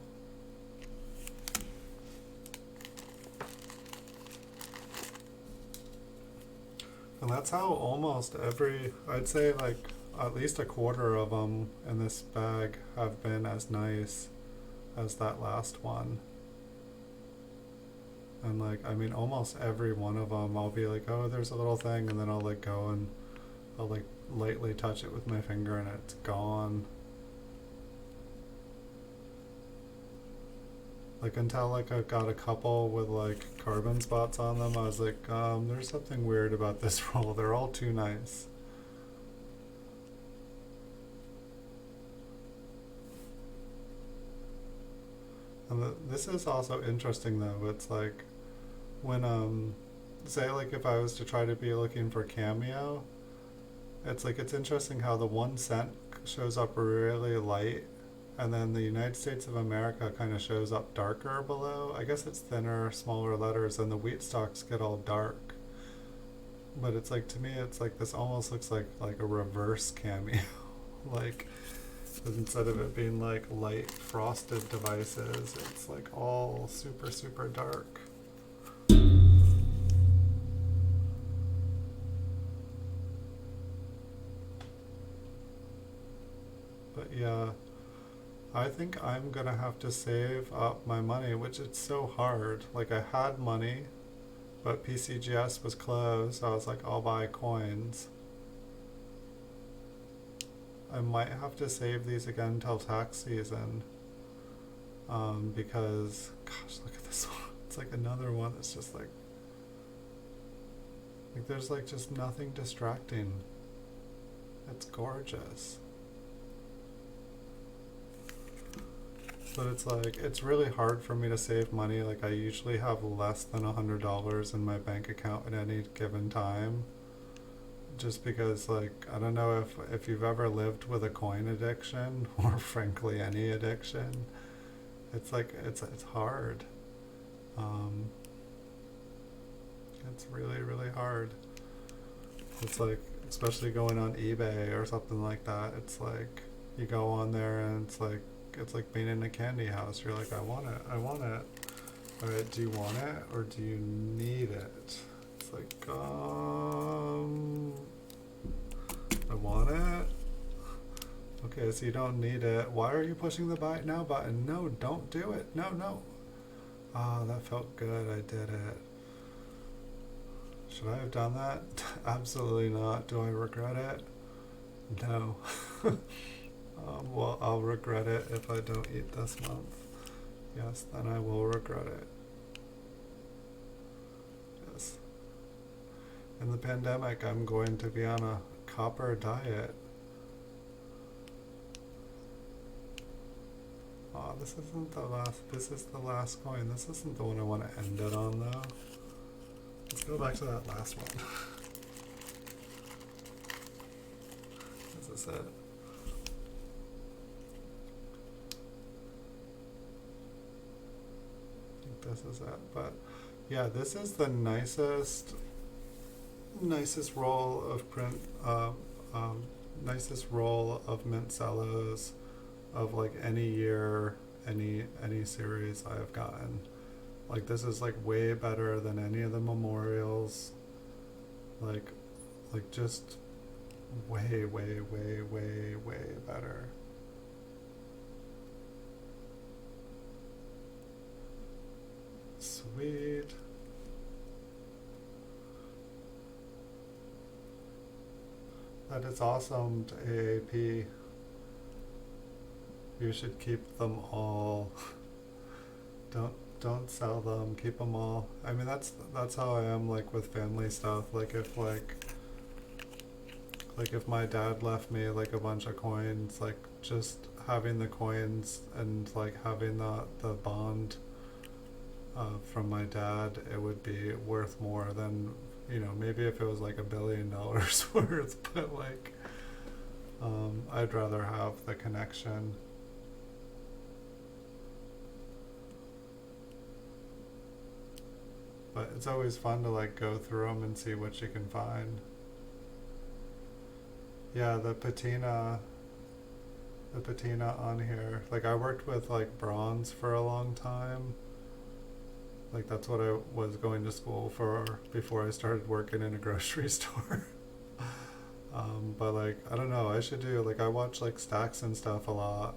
And that's how almost every, I'd say like at least a quarter of them in this bag have been as nice as that last one. And like, I mean, almost every one of them, I'll be like, oh, there's a little thing, and then I'll like go and I'll like lightly touch it with my finger and it's gone. Like until like I got a couple with like carbon spots on them, I was like, there's something weird about this roll. They're all too nice. And this is also interesting though. It's like when say like if I was to try to be looking for cameo, it's like it's interesting how the 1 cent shows up really light, and then the United States of America kind of shows up darker below. I guess it's thinner, smaller letters, and the wheat stalks get all dark. But it's like, to me, it's like this almost looks like a reverse cameo. Like, instead of it being like light frosted devices, it's like all super, super dark. But yeah, I think I'm gonna have to save up my money, which it's so hard. Like I had money, but PCGS was closed, so I was like, I'll buy coins. I might have to save these again till tax season, because, gosh, look at this one. It's like another one that's just like there's like just nothing distracting. It's gorgeous. But it's like, it's really hard for me to save money. Like I usually have less than $100 in my bank account at any given time. Just because like, I don't know if you've ever lived with a coin addiction or frankly any addiction. It's like, it's hard. It's really, really hard. It's like, especially going on eBay or something like that. It's like, you go on there and it's like, it's like being in a candy house. You're like, I want it, I want it. Alright, do you want it or do you need it? It's like, I want it. Okay, so you don't need it. Why are you pushing the buy it now button? No, don't do it. No, no. Ah, that felt good. I did it. Should I have done that? Absolutely not. Do I regret it? No. Well, I'll regret it if I don't eat this month. Yes, then I will regret it. Yes. In the pandemic, I'm going to be on a copper diet. Oh, this isn't the last, this is the last coin. This isn't the one I want to end it on though. Let's go back to that last one. This is it. I think this is it. But yeah, this is the nicest roll of print, nicest roll of mint cellos of like any year, any series I have gotten. Like this is like way better than any of the memorials. Like just way better. Sweet. That is awesome to AAP. You should keep them all. Don't sell them. Keep them all. I mean, that's how I am like with family stuff. Like if my dad left me like a bunch of coins, like just having the coins and like having the bond from my dad, it would be worth more than, you know, maybe if it was like $1 billion worth. But like, I'd rather have the connection. But it's always fun to like go through them and see what you can find. Yeah, the patina on here. Like I worked with like bronze for a long time. Like that's what I was going to school for before I started working in a grocery store. But like, I don't know, I should do, like I watch like Stacks and stuff a lot.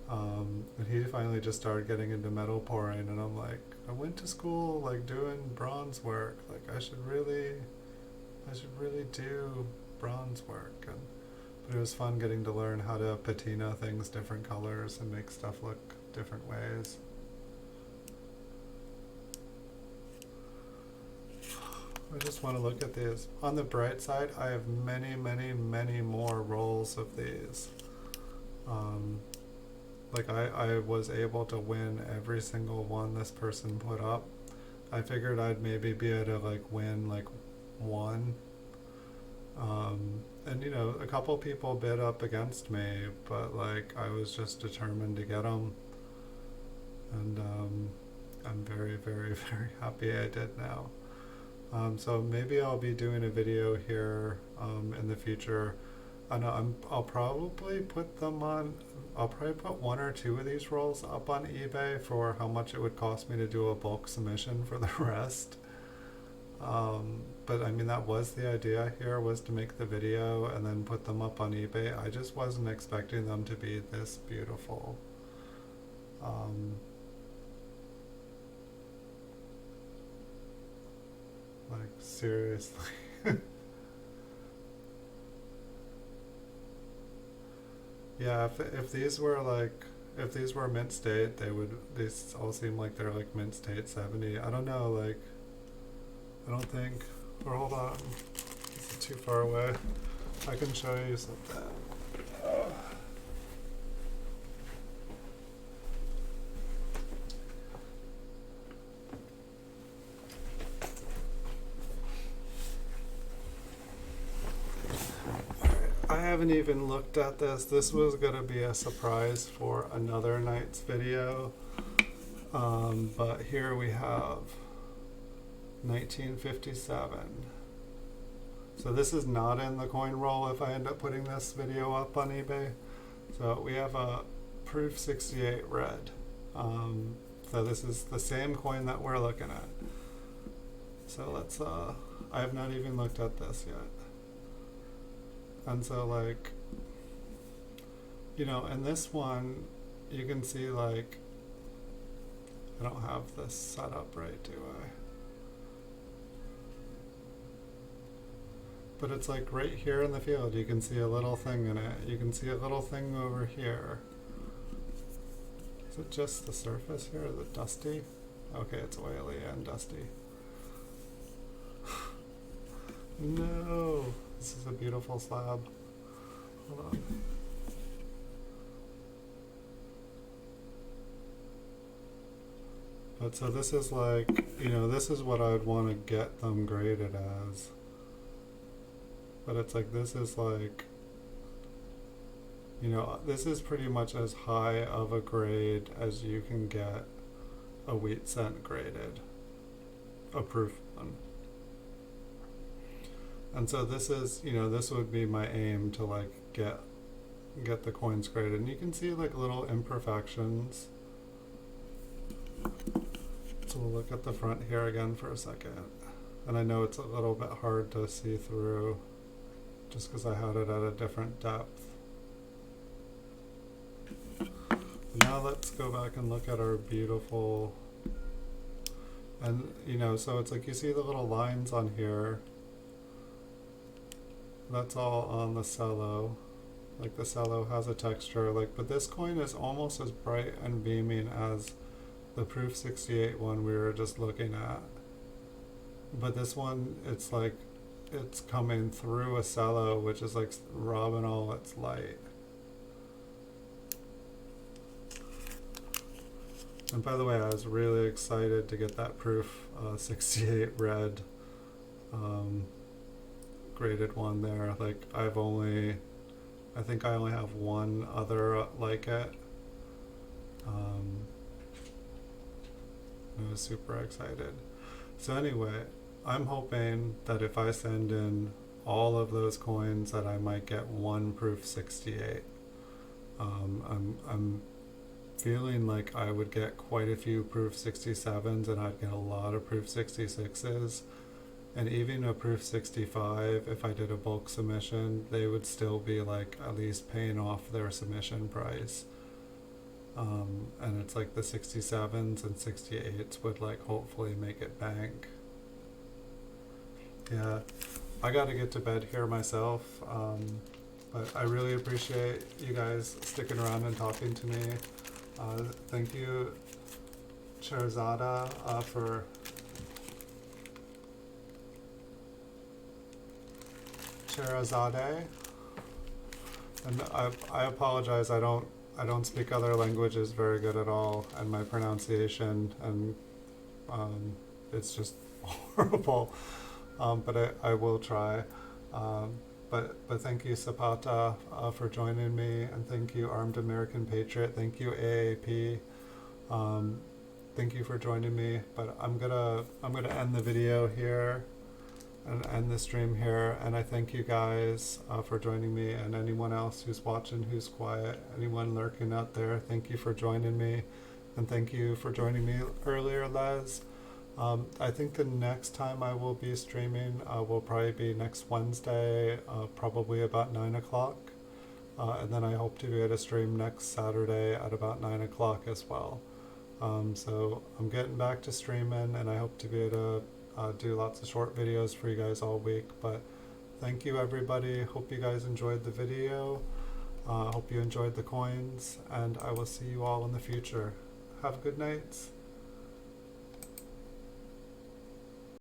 And he finally just started getting into metal pouring and I'm like, I went to school like doing bronze work. Like I should really do bronze work. But it was fun getting to learn how to patina things different colors and make stuff look different ways. I just want to look at these. On the bright side, I have many more rolls of these. Like I was able to win every single one this person put up. I figured I'd maybe be able to like win like one. And you know, a couple people bid up against me, but like I was just determined to get them. And I'm very happy I did now. So maybe I'll be doing a video here in the future. I know I'll probably put them on. I'll probably put 1 or 2 of these rolls up on eBay for how much it would cost me to do a bulk submission for the rest. But I mean, that was the idea here, was to make the video and then put them up on eBay. I just wasn't expecting them to be this beautiful. Like seriously. Yeah, if these were like, if these were mint state, these all seem like they're like mint state 70. I don't know, like, I don't think, or hold on, this is too far away. I can show you something. I haven't even looked at this. This was going to be a surprise for another night's video. But here we have 1957. So this is not in the coin roll if I end up putting this video up on eBay. So we have a proof 68 red. So this is the same coin that we're looking at. So let's, I have not even looked at this yet. And so like, you know, in this one, you can see like, I don't have this set up right, do I? But it's like right here in the field, you can see a little thing in it. You can see a little thing over here. Is it just the surface here? Is it dusty? Okay, it's oily and dusty. No, this is a beautiful slab. Hold on. But so this is like, you know, this is what I'd want to get them graded as. But it's like, this is like, you know, this is pretty much as high of a grade as you can get a wheat cent graded, a proof one. And so this is, you know, this would be my aim to like get the coins graded. And you can see like little imperfections. So we'll look at the front here again for a second. And I know it's a little bit hard to see through just because I had it at a different depth. Now let's go back and look at our beautiful, and you know, so it's like you see the little lines on here. That's all on the Cello. Like the Cello has a texture, like, but this coin is almost as bright and beaming as the Proof 68 one we were just looking at. But this one, it's like, it's coming through a Cello, which is like robbing all its light. And by the way, I was really excited to get that Proof 68 red graded one there. Like I think I only have one other like it. I was super excited. So anyway, I'm hoping that if I send in all of those coins that I might get one Proof 68. I'm feeling like I would get quite a few Proof 67s and I'd get a lot of Proof 66s. And even a Proof 65, if I did a bulk submission, they would still be like at least paying off their submission price. And it's like the 67s and 68s would like hopefully make it bank. Yeah, I got to get to bed here myself, but I really appreciate you guys sticking around and talking to me. Thank you, Cherzada, for Cherazade, and I apologize. I don't speak other languages very good at all, and my pronunciation and it's just horrible. But I will try. But thank you, Zapata, for joining me, and thank you, Armed American Patriot. Thank you, AAP. Thank you for joining me. But I'm gonna end the video here and end the stream here. And I thank you guys for joining me, and anyone else who's watching, who's quiet, anyone lurking out there. Thank you for joining me, and thank you for joining me earlier, Les. I think the next time I will be streaming will probably be next Wednesday, probably about 9 o'clock. And then I hope to be able to stream next Saturday at about 9 o'clock as well. So I'm getting back to streaming, and I hope to be able to do lots of short videos for you guys all week. But thank you, everybody. Hope you guys enjoyed the video. Hope you enjoyed the coins, and I will see you all in the future. Have a good night.